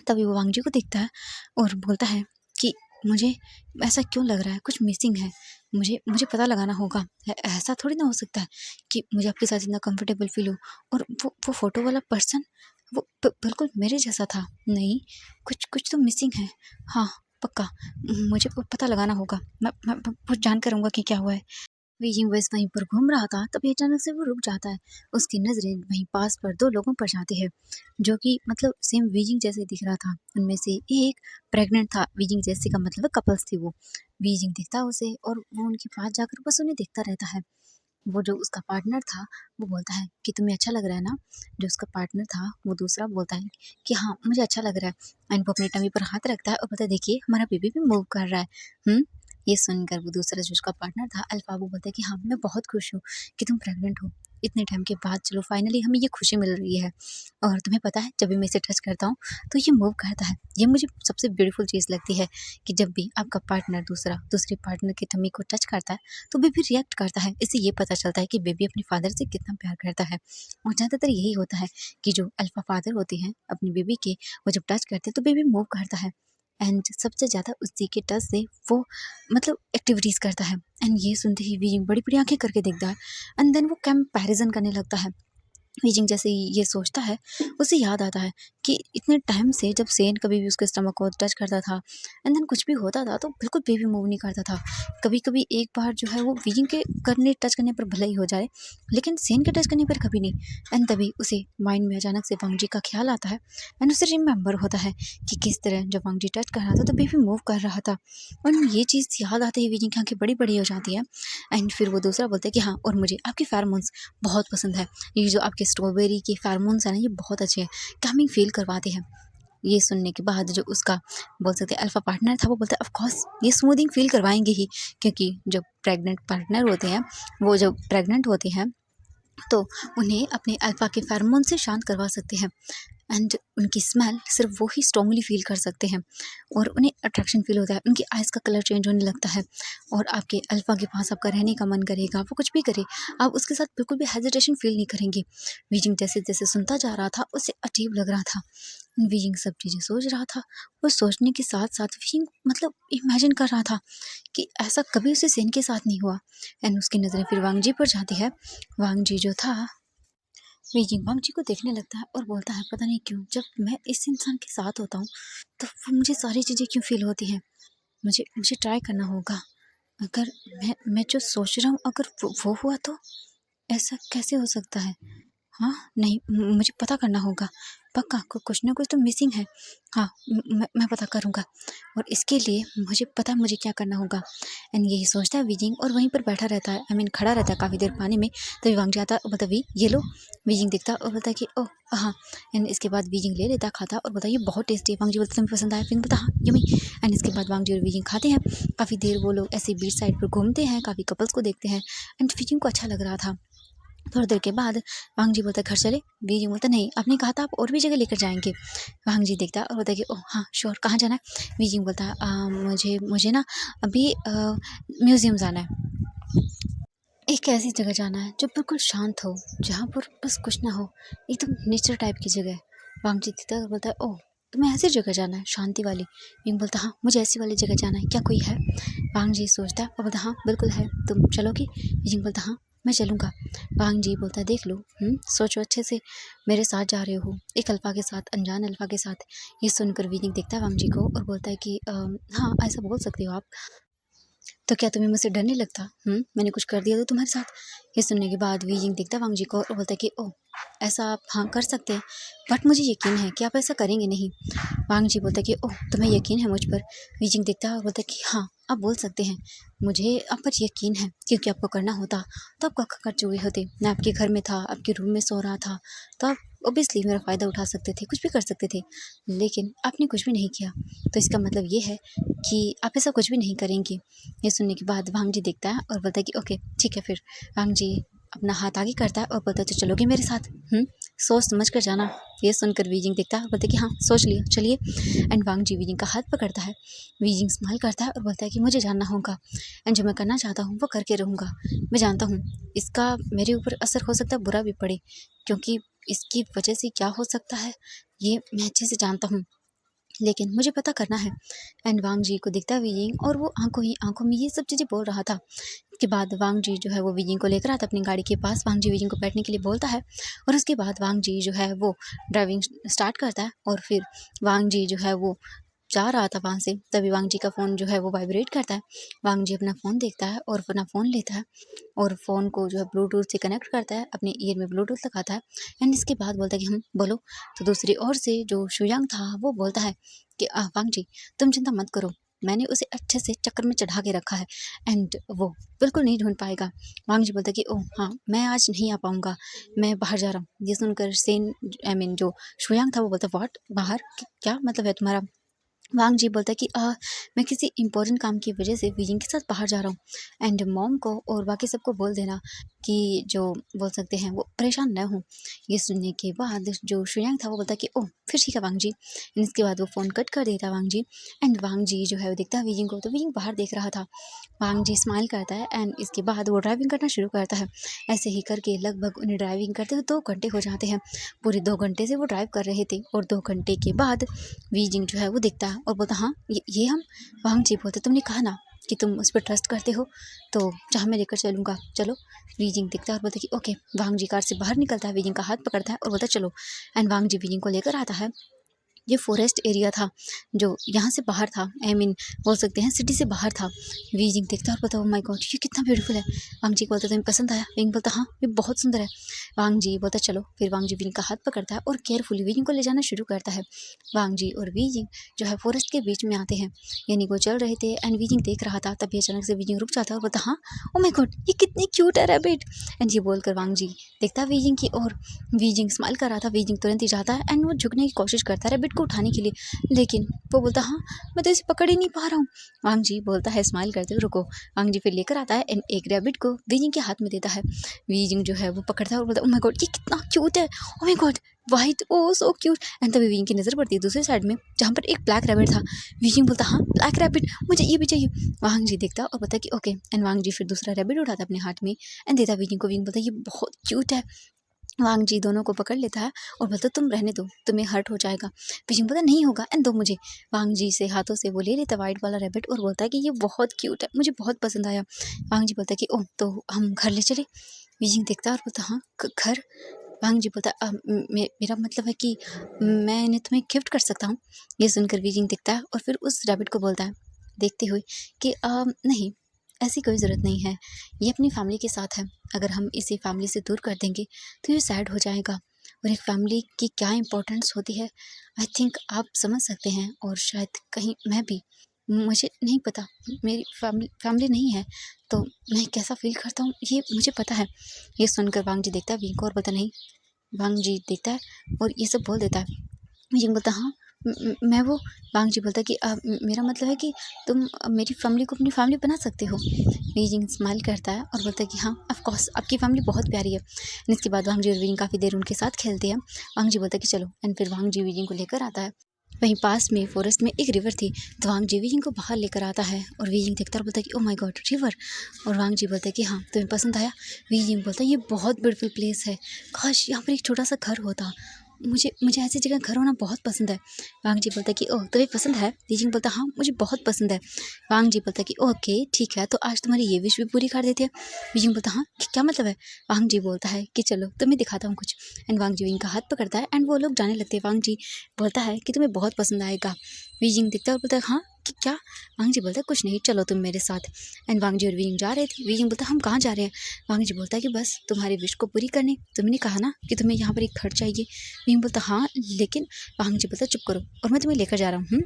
तभी वो वांगजी को देखता है और बोलता है कि मुझे ऐसा क्यों लग रहा है, कुछ मिसिंग है। मुझे मुझे पता लगाना होगा। ऐसा थोड़ी ना हो सकता है कि मुझे आपके साथ इतना कंफर्टेबल फील हो और वो फोटो वाला पर्सन वो बिल्कुल मेरे जैसा था। नहीं, कुछ कुछ तो मिसिंग है। हाँ, पक्का मुझे पता लगाना होगा। मैं वो जान कर रहूँगा कि क्या हुआ है। बीजिंग बस वहीं पर घूम रहा था, तभी अचानक से वो रुक जाता है। उसकी नजरें वहीं पास पर दो लोगों पर जाती है, जो कि मतलब सेम बीजिंग जैसे दिख रहा था। उनमें से एक प्रेग्नेंट था, बीजिंग जैसे का मतलब कपल्स थी वो। बीजिंग दिखता है उसे और वो उनके पास जाकर बस उन्हें देखता रहता है। वो जो उसका पार्टनर था वो बोलता है कि तुम्हें अच्छा लग रहा है ना। जो उसका पार्टनर था वो दूसरा बोलता है कि हाँ मुझे अच्छा लग रहा है। एंड वो अपने टमी पर हाथ रखता है और बोलता है देखिए हमारा बेबी भी मूव कर रहा है। ये सुनकर वो दूसरा जो उसका पार्टनर था अल्फा वो बोलता है कि हाँ मैं बहुत खुश हूँ कि तुम प्रेग्नेंट हो। इतने टाइम के बाद चलो फाइनली हमें ये खुशी मिल रही है। और तुम्हें पता है जब भी मैं इसे टच करता हूँ तो ये मूव करता है। ये मुझे सबसे ब्यूटीफुल चीज़ लगती है कि जब भी आपका पार्टनर दूसरे पार्टनर की टमी को टच करता है तो बेबी रिएक्ट करता है। इससे ये पता चलता है कि बेबी अपने फादर से कितना प्यार करता है। और ज़्यादातर यही होता है कि जो अल्फा फादर होते हैं अपनी बेबी के, वो जब टच करते हैं तो बेबी मूव करता है। एंड सबसे ज़्यादा उसी के टच से वो मतलब एक्टिविटीज़ करता है। एंड ये सुनते ही वी बड़ी बड़ी आंखें करके देखता है। एंड देन वो कंपैरिजन करने लगता है। बीजिंग जैसे ही ये सोचता है उसे याद आता है कि इतने टाइम से जब सेन कभी भी उसके स्टमक को टच करता था एंड देन कुछ भी होता था तो बिल्कुल बेबी मूव नहीं करता था। कभी कभी एक बार जो है वो बीजिंग के करने टच करने पर भले ही हो जाए, लेकिन सेन के टच करने पर कभी नहीं। एंड तभी उसे माइंड में अचानक से वांगजी का ख्याल आता है। एंड उसे रिमेंबर होता है कि किस तरह जब वांगजी टच कर रहा था तो बेबी मूव कर रहा था। और ये चीज़ याद आते ही बीजिंग की आंखें बड़ी बड़ी हो जाती है। एंड फिर वो दूसरा बोलता है कि हाँ और मुझे आपकी फेरोमोन्स बहुत पसंद है। ये जो आपके स्ट्रॉबेरी के फेरोमोन्स हैं ना ये बहुत अच्छे हैं, कमिंग फील करवाते हैं। ये सुनने के बाद जो उसका बोल सकते हैं अल्फा पार्टनर था वो बोलता है ऑफ कोर्स ये स्मूथिंग फील करवाएंगे ही, क्योंकि जो प्रेग्नेंट पार्टनर होते हैं वो जब प्रेग्नेंट होते हैं तो उन्हें अपने अल्फा के फेरोमोन से शांत करवा सकते हैं। एंड उनकी स्मेल सिर्फ वो ही स्ट्रांगली फील कर सकते हैं और उन्हें अट्रैक्शन फील होता है। उनकी आइज़ का कलर चेंज होने लगता है और आपके अल्फा के पास आपका रहने का मन करेगा। वो कुछ भी करे, आप उसके साथ बिल्कुल भी हेजिटेशन फील नहीं करेंगे। बीजिंग जैसे जैसे सुनता जा रहा था उसे अजीब लग रहा था। बीजिंग सब चीज़ें सोच रहा था और सोचने के साथ साथ बीजिंग मतलब इमेजिन कर रहा था कि ऐसा कभी उसे सेन के साथ नहीं हुआ। एंड उसकी नज़रें फिर वांगजी पर जाती है। वांगजी जो था बीजिंग वांगजी को देखने लगता है और बोलता है पता नहीं क्यों जब मैं इस इंसान के साथ होता हूँ तो वो मुझे सारी चीज़ें क्यों फील होती हैं। मुझे मुझे ट्राई करना होगा। अगर मैं जो सोच रहा हूँ अगर वो हुआ तो ऐसा कैसे हो सकता है। हाँ, नहीं मुझे पता करना होगा। पक्का कुछ ना कुछ तो मिसिंग है। हाँ, मैं पता करूँगा और इसके लिए मुझे पता है मुझे क्या करना होगा। एंड यही सोचता है बीजिंग और वहीं पर बैठा रहता है, आई मीन खड़ा रहता है काफ़ी देर पानी में। तभी वांग जाता है और बोलता वी ये लो। बीजिंग देखता है और बोलता है कि ओह हाँ। एंड इसके बाद बीजिंग ले लेता खाता और बोलता है ये बहुत टेस्टी है। वांग जी बोलता तुम्हें पसंद आया? फिर बोलता हाँ यम्मी। एंड इसके बाद वांग जी और बीजिंग खाते हैं। काफ़ी देर वो लोग ऐसे बीच साइड पर घूमते हैं, काफ़ी कपल्स को देखते हैं। एंड बीजिंग को अच्छा लग रहा था। थोड़ी देर के बाद वांग जी बोलता है घर चले। बीजिंग बोलता नहीं आपने कहा था आप और भी जगह लेकर जाएंगे। वांग जी देखता है और बोलता है कि ओह हाँ श्योर, कहाँ जाना है? बीजिंग बोलता है मुझे मुझे ना अभी म्यूज़ियम जाना है। एक ऐसी जगह जाना है जो बिल्कुल शांत हो, जहाँ पर बस कुछ ना हो, एकदम नेचर टाइप की जगह। वांग जी देखता है और बोलता है ओह तुम्हें ऐसी जगह जाना है शांति वाली? बीजिंग बोलता हाँ मुझे ऐसी वाली जगह जाना है, क्या कोई है? वांग जी सोचता है और बोलता हाँ बिल्कुल है, तुम चलोगी? बीजिंग बोलता हाँ मैं चलूँगा। वांग जी बोलता है देख लो, सोचो अच्छे से, मेरे साथ जा रहे हो एक अल्फा के साथ, अनजान अल्फा के साथ। ये सुनकर बीजिंग देखता है वांग जी को और बोलता है कि हाँ ऐसा बोल सकते हो आप। तो क्या तुम्हें मुझसे डर नहीं लगता? मैंने कुछ कर दिया तो तुम्हारे साथ? ये सुनने के बाद वीजिंग देखता है वांग जी को और बोलता है कि ओह ऐसा आप हाँ कर सकते हैं, बट मुझे यकीन है कि आप ऐसा करेंगे नहीं। वांग जी बोलता है कि ओह तुम्हें यकीन है मुझ पर? वीजिंग देखता है और बोलता है कि हाँ आप बोल सकते हैं, मुझे आप पर यकीन है, क्योंकि आपको करना होता तो आप कहाँ कर चुके होते। मैं आपके घर में था, आपके रूम में सो रहा था, तो आप ऑब्वियसली मेरा फ़ायदा उठा सकते थे, कुछ भी कर सकते थे, लेकिन आपने कुछ भी नहीं किया। तो इसका मतलब ये है कि आप ऐसा कुछ भी नहीं करेंगी। ये सुनने के बाद वांग जी देखता है और बोलता है कि ओके ठीक है फिर। वांग जी अपना हाथ आगे करता है और बोलता है तो चलोगे मेरे साथ? सोच समझ कर जाना। ये सुनकर वीजिंग देखता है और बोलता है कि हाँ सोच लिया, चलिए। एंड वांग जी वीजिंग का हाथ पकड़ता है। वीजिंग स्माइल करता है और बोलता है कि मुझे जानना होगा, एंड जो मैं करना चाहता हूँ वो करके रहूँगा। मैं जानता हूँ इसका मेरे ऊपर असर हो सकता है, बुरा भी पड़े, क्योंकि इसकी वजह से क्या हो सकता है ये मैं अच्छे से जानता हूँ, लेकिन मुझे पता करना है। एंड वांग जी को दिखता है वीजिंग, और वो आंखों ही आंखों में ये सब चीज़ें बोल रहा था। उसके बाद वांग जी जो है वो वीजिंग को लेकर आता अपनी गाड़ी के पास। वांग जी वीजिंग को बैठने के लिए बोलता है, और उसके बाद वांग जी जो है वो ड्राइविंग स्टार्ट करता है। और फिर वांग जी जो है वो जा रहा था वहाँ से, तभी वांग जी का फ़ोन जो है वो वाइब्रेट करता है। वांग जी अपना फ़ोन देखता है और अपना फ़ोन लेता है और फ़ोन को जो है ब्लूटूथ से कनेक्ट करता है, अपने ईयर में ब्लूटूथ लगाता है। एंड इसके बाद बोलता है कि हम बोलो। तो दूसरी ओर से जो शुयांग था वो बोलता है कि वांग जी तुम चिंता मत करो, मैंने उसे अच्छे से चक्कर में चढ़ा के रखा है, एंड वो बिल्कुल नहीं ढूंढ पाएगा। वांग जी बोलता है कि ओह हाँ मैं आज नहीं आ पाऊँगा, मैं बाहर जा रहा हूँ। ये सुनकर सेन जो शुयांग था वो बोलता है व्हाट, बाहर? क्या मतलब है तुम्हारा? वांग जी बोलता है कि मैं किसी इम्पोर्टेंट काम की वजह से वीजिंग के साथ बाहर जा रहा हूँ, एंड मॉम को और बाकी सबको बोल देना कि जो बोल सकते हैं वो परेशान न हो। ये सुनने के बाद जो शुयांग था वो बोलता है कि ओह फिर ठीक है वांग जी। एंड इसके बाद वो फ़ोन कट कर देता है वांग जी। एंड वांग जी जो है वो देखता है वीजिंग को, तो वीजिंग बाहर देख रहा था। वांग जी स्माइल करता है एंड इसके बाद वो ड्राइविंग करना शुरू करता है। ऐसे ही करके लगभग उन्हें ड्राइविंग करते हुए 2 घंटे हो जाते हैं। पूरे 2 घंटे से वो ड्राइव कर रहे थे, और 2 घंटे के बाद वीजिंग जो है वो दिखता है और बोलता हाँ ये हम। वांग जी बोलते तुमने कहा ना कि तुम उस पर ट्रस्ट करते हो, तो जहाँ मैं लेकर चलूँगा चलो। वीजिंग दिखता है और बोलता है कि ओके। वांग जी कार से बाहर निकलता है, वीजिंग का हाथ पकड़ता है और बोलता है चलो। एंड वांग जी वीजिंग को लेकर आता है। ये फॉरेस्ट एरिया था जो यहाँ से बाहर था, आई मीन बोल सकते हैं सिटी से बाहर था। वीजिंग देखता है और बोलता है ओह माय गॉड ये कितना ब्यूटीफुल है। वांग जी बोलता तुम्हें पसंद आया? विंग बोलता हाँ ये बहुत सुंदर है। वांग जी बोलता चलो। फिर वांग जी विंग का हाथ पकड़ता है और केयरफुली वीजिंग को ले जाना शुरू करता है। वांग जी और वीजिंग जो है फॉरेस्ट के बीच में आते हैं, यानी वो चल रहे थे एंड वीजिंग देख रहा था। तभी अचानक से वीजिंग रुक जाता है और बोलता हाँ ओ माय गॉड ये कितनी क्यूट है रैबिट। एंड ये बोलकर वांग जी देखता है वीजिंग की, और वीजिंग स्माइल कर रहा था। वीजिंग तुरंत ही जाता है एंड वो झुकने की कोशिश करता है रैबिट को उठाने के लिए, लेकिन वो बोलता हाँ मैं तो इसे पकड़ ही नहीं पा रहा हूँ। वांग जी बोलता है स्माइल करते हुए रुको। वांग जी फिर लेकर आता है एंड एक रैबिट को वीजिंग के हाथ में देता है। वीजिंग जो है वो पकड़ता है और बोलता है ओह माय गॉड ये कितना क्यूट है, oh my god white oh so cute. And तभी वीजिंग की नज़र पड़ती है दूसरी साइड में जहाँ पर एक ब्लैक रैबिट था। वीजिंग बोलता हाँ ब्लैक रैबिट मुझे ये भी चाहिए। वांग जी देखता और बोलता कि ओके। एंड वांग जी फिर दूसरा रैबिट उठाता है अपने हाथ में एंड देता वीजिंग को। वीजिंग बोलता है ये बहुत क्यूट है। वांग जी दोनों को पकड़ लेता है और बोलता तुम रहने दो, तुम्हें हर्ट हो जाएगा। वीजिंग बोलता नहीं होगा एंड दो मुझे। वांग जी से हाथों से वो ले लेता वाइट वाला रैबिट और बोलता है कि ये बहुत क्यूट है, मुझे बहुत पसंद आया। वांग जी बोलता है कि ओह तो हम घर ले चले। वीजिंग देखता है और बोलता हाँ घर। वांग जी बोलता है मेरा मतलब है कि मैं इन्हें तुम्हें गिफ्ट कर सकता हूँ। ये सुनकर वीजिंग देखता है और फिर उस रैबिट को बोलता है देखते हुए कि नहीं ऐसी कोई ज़रूरत नहीं है, ये अपनी फैमिली के साथ है। अगर हम इसे फैमिली से दूर कर देंगे तो ये सैड हो जाएगा, और एक फैमिली की क्या इम्पोर्टेंस होती है आई थिंक आप समझ सकते हैं। और शायद कहीं मैं भी, मुझे नहीं पता, मेरी फैमिली नहीं है तो मैं कैसा फील करता हूँ ये मुझे पता है। ये सुनकर वांग जी देखता है वीक को और बोलता नहीं। वांग जी देखता है और ये सब बोल देता है। जिंग बोलता हाँ मैं वो। वांग जी बोलता कि मेरा मतलब है कि तुम मेरी फैमिली को अपनी फैमिली बना सकते हो। वीजिंग स्माइल करता है और बोलता है कि हाँ ऑफ कोर्स आपकी फैमिली बहुत प्यारी है। एंड इसके बाद वांग जी और वीजिंग काफ़ी देर उनके साथ खेलते हैं। वांग जी बोलता है कि चलो। एंड फिर वांग जी वीजिंग को लेकर आता है। वहीं पास में फॉरेस्ट में एक रिवर थी, तो वांग जी वीजिंग को बाहर लेकर आता है और वीजिंग देखता है और बोलता है कि ओह माय गॉड रिवर। और वांग जी बोलता है कि हाँ तुम्हें पसंद आया? वीजिंग बोलता है ये बहुत ब्यूटीफुल प्लेस है, काश यहाँ पर एक छोटा सा घर होता, मुझे मुझे ऐसी जगह घर होना बहुत पसंद है। वांग जी बोलता है कि ओह तुम्हें पसंद है? वीजिंग बोलता हाँ मुझे बहुत पसंद है। वांग जी बोलता है कि ओके ठीक है तो आज तुम्हारी ये विश भी पूरी कर देते हैं। वीजिंग बोलता हाँ क्या मतलब है? वांग जी बोलता है कि चलो तुम्हें दिखाता हूँ कुछ। एंड वांग जी विंग का हाथ पकड़ता है एंड वो लोग जाने लगते हैं। वांग जी बोलता है कि तुम्हें बहुत पसंद आएगा। वीजिंग देखता है और बोलता है हाँ कि क्या? वांग जी बोलता है कुछ नहीं चलो तुम मेरे साथ। एंड वांग जी और वीजिंग जा रहे थे। वीजिंग बोलता है हम कहाँ जा रहे हैं? वांग जी बोलता है कि बस तुम्हारी विश को पूरी करने, तुमने कहा ना कि तुम्हें यहाँ पर एक घर चाहिए। वीजिंग बोलता हाँ लेकिन। वांग जी बोलता है चुप करो और मैं तुम्हें लेकर जा रहा हूँ।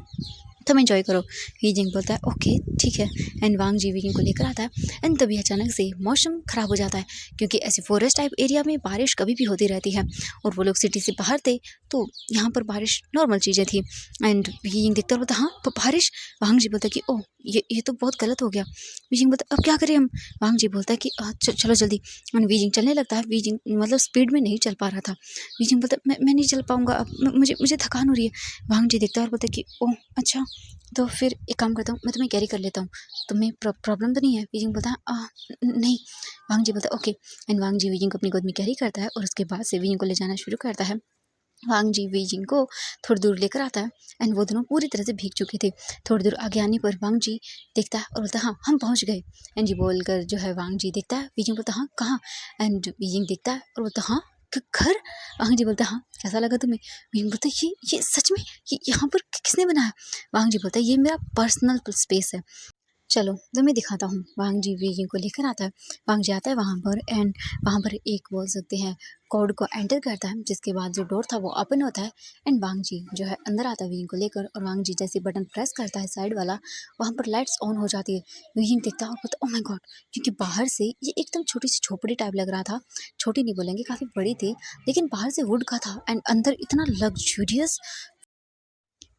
तुम एंजॉय करो। वीजिंग बोलता है ओके ठीक है, एंड वांग जी वीजिंग को लेकर आता है। एंड तभी अचानक से मौसम ख़राब हो जाता है, क्योंकि ऐसे फॉरेस्ट टाइप एरिया में बारिश कभी भी होती रहती है, और वो लोग सिटी से बाहर थे तो यहाँ पर बारिश नॉर्मल चीज़ें थी। एंड वीजिंग देखता और बोलता हाँ बारिश। वांग जी बोलता है कि ओह ये तो बहुत गलत हो गया। वीजिंग बोलता अब क्या करें हम। वांग जी बोलता है कि चलो जल्दी। एंड वीजिंग चलने लगता है। वीजिंग मतलब स्पीड में नहीं चल पा रहा था। वीजिंग बोलता मैं नहीं चल पाऊँगा अब, मुझे थकान हो रही है। वांग जी देखता है और बोलता है कि ओह अच्छा, तो फिर एक काम करता हूँ, मैं तुम्हें कैरी कर लेता हूँ, तुम्हें प्रॉब्लम तो नहीं है। वीजिंग बोलता है नहीं। वांग जी बोलता है okay. And Wang ji Weijing को अपनी गोद में कैरी करता है, और उसके बाद से वीजिंग को ले जाना शुरू करता है। वांग जी वीजिंग को थोड़ी दूर लेकर आता है, एंड वो दोनों पूरी तरह से भीग चुके थे। थोड़ी दूर आगे आने पर वांग जी देखता है और बोलता है हाँ हम पहुँच गए। एंड जी बोलकर जो है वांग जी देखता है। वीजिंग बोलता है हाँ कहाँ। एंड वीजिंग देखता है और बोलता है हाँ घर। वांग जी बोलता है हाँ कैसा लगा तुम्हें। वीजिंग बोलता है ये सच में ये यहाँ पर किसने बनाया। वांग जी बोलता है ये मेरा पर्सनल स्पेस है, चलो तुम्हें दिखाता हूँ। वांग जी वीजिंग को लेकर आता है। वांग जी आता है वहाँ पर, एंड वहाँ पर एक बोल सकते हैं कोड को एंटर करता है, जिसके बाद जो डोर था वो ओपन होता है। एंड वांग जी जो है अंदर आता है वीजिंग को लेकर, और वांग जी जैसे बटन प्रेस करता है साइड वाला, वहाँ पर लाइट्स ऑन हो जाती है। वीजिंग देखता है और बोलता है ओह माय गॉड, क्योंकि बाहर से ये एकदम छोटी सी झोपड़ी टाइप लग रहा था। छोटी नहीं बोलेंगे, काफ़ी बड़ी थी, लेकिन बाहर से वुड का था, एंड अंदर इतना लग्जूरियस।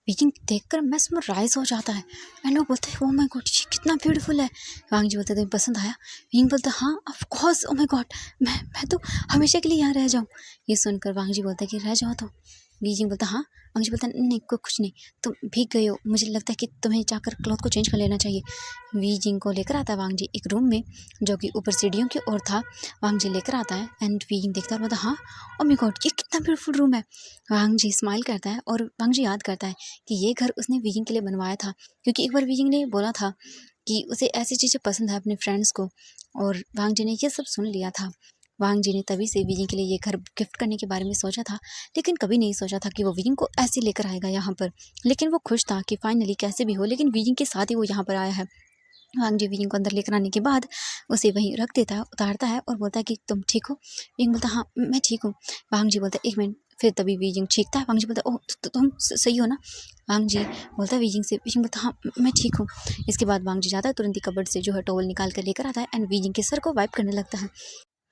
वीजिंग देखकर mesmerize हो जाता है, एंड वो बोलता है ओह माय गॉड ये कितना ब्यूटीफुल है। वांग जी बोलते तुम्हें पसंद आया। वीजिंग बोलता है हाँ of course, oh my God मैं तो हमेशा के लिए यहाँ रह जाऊँ। ये सुनकर वांग जी बोलता है कि रह जाओ तो। वीजिंग बोलता हाँ। वांग जी बोलता नहीं कुछ नहीं, तुम भीग गए हो, मुझे लगता है कि तुम्हें जाकर क्लॉथ को चेंज कर लेना चाहिए। वीजिंग को लेकर आता है वांग जी एक रूम में, जो कि ऊपर सीढ़ियों की ओर था। वांग जी लेकर आता है, एंड वीजिंग देखता है और बोलता हाँ ओह माय गॉड ये कितना ब्यूटीफुल रूम है। वांग जी स्माइल करता है, और वांग जी याद करता है कि ये घर उसने वीजिंग के लिए बनवाया था, क्योंकि एक बार वीजिंग ने बोला था कि उसे ऐसी चीज़ें पसंद है अपने फ्रेंड्स को, और वांग जी ने ये सब सुन लिया था। वांग जी ने तभी से वीजिंग के लिए ये घर गिफ्ट करने के बारे में सोचा था, लेकिन कभी नहीं सोचा था कि वो वीजिंग को ऐसे लेकर आएगा यहाँ पर। लेकिन वो खुश था कि फाइनली कैसे भी हो, लेकिन वीजिंग के साथ ही वो यहाँ पर आया है। वांग जी वीजिंग को अंदर लेकर आने के बाद उसे वहीं रख देता है, उतारता है और बोलता है कि तुम ठीक हो। वीजिंग बोलता है हाँ मैं ठीक हूँ। वांग जी बोलता है एक मिनट। फिर तभी वीजिंग चीखता है। वांग जी बोलता है ओह तुम सही हो ना। वांग जी बोलता है वीजिंग से। वीजिंग बोलता है हाँ मैं ठीक हूँ। इसके बाद वांग जी जाता है, तुरंत ही कबर्ड से जो है टॉवल निकाल कर लेकर आता है, एंड वीजिंग के सर को वाइप करने लगता है।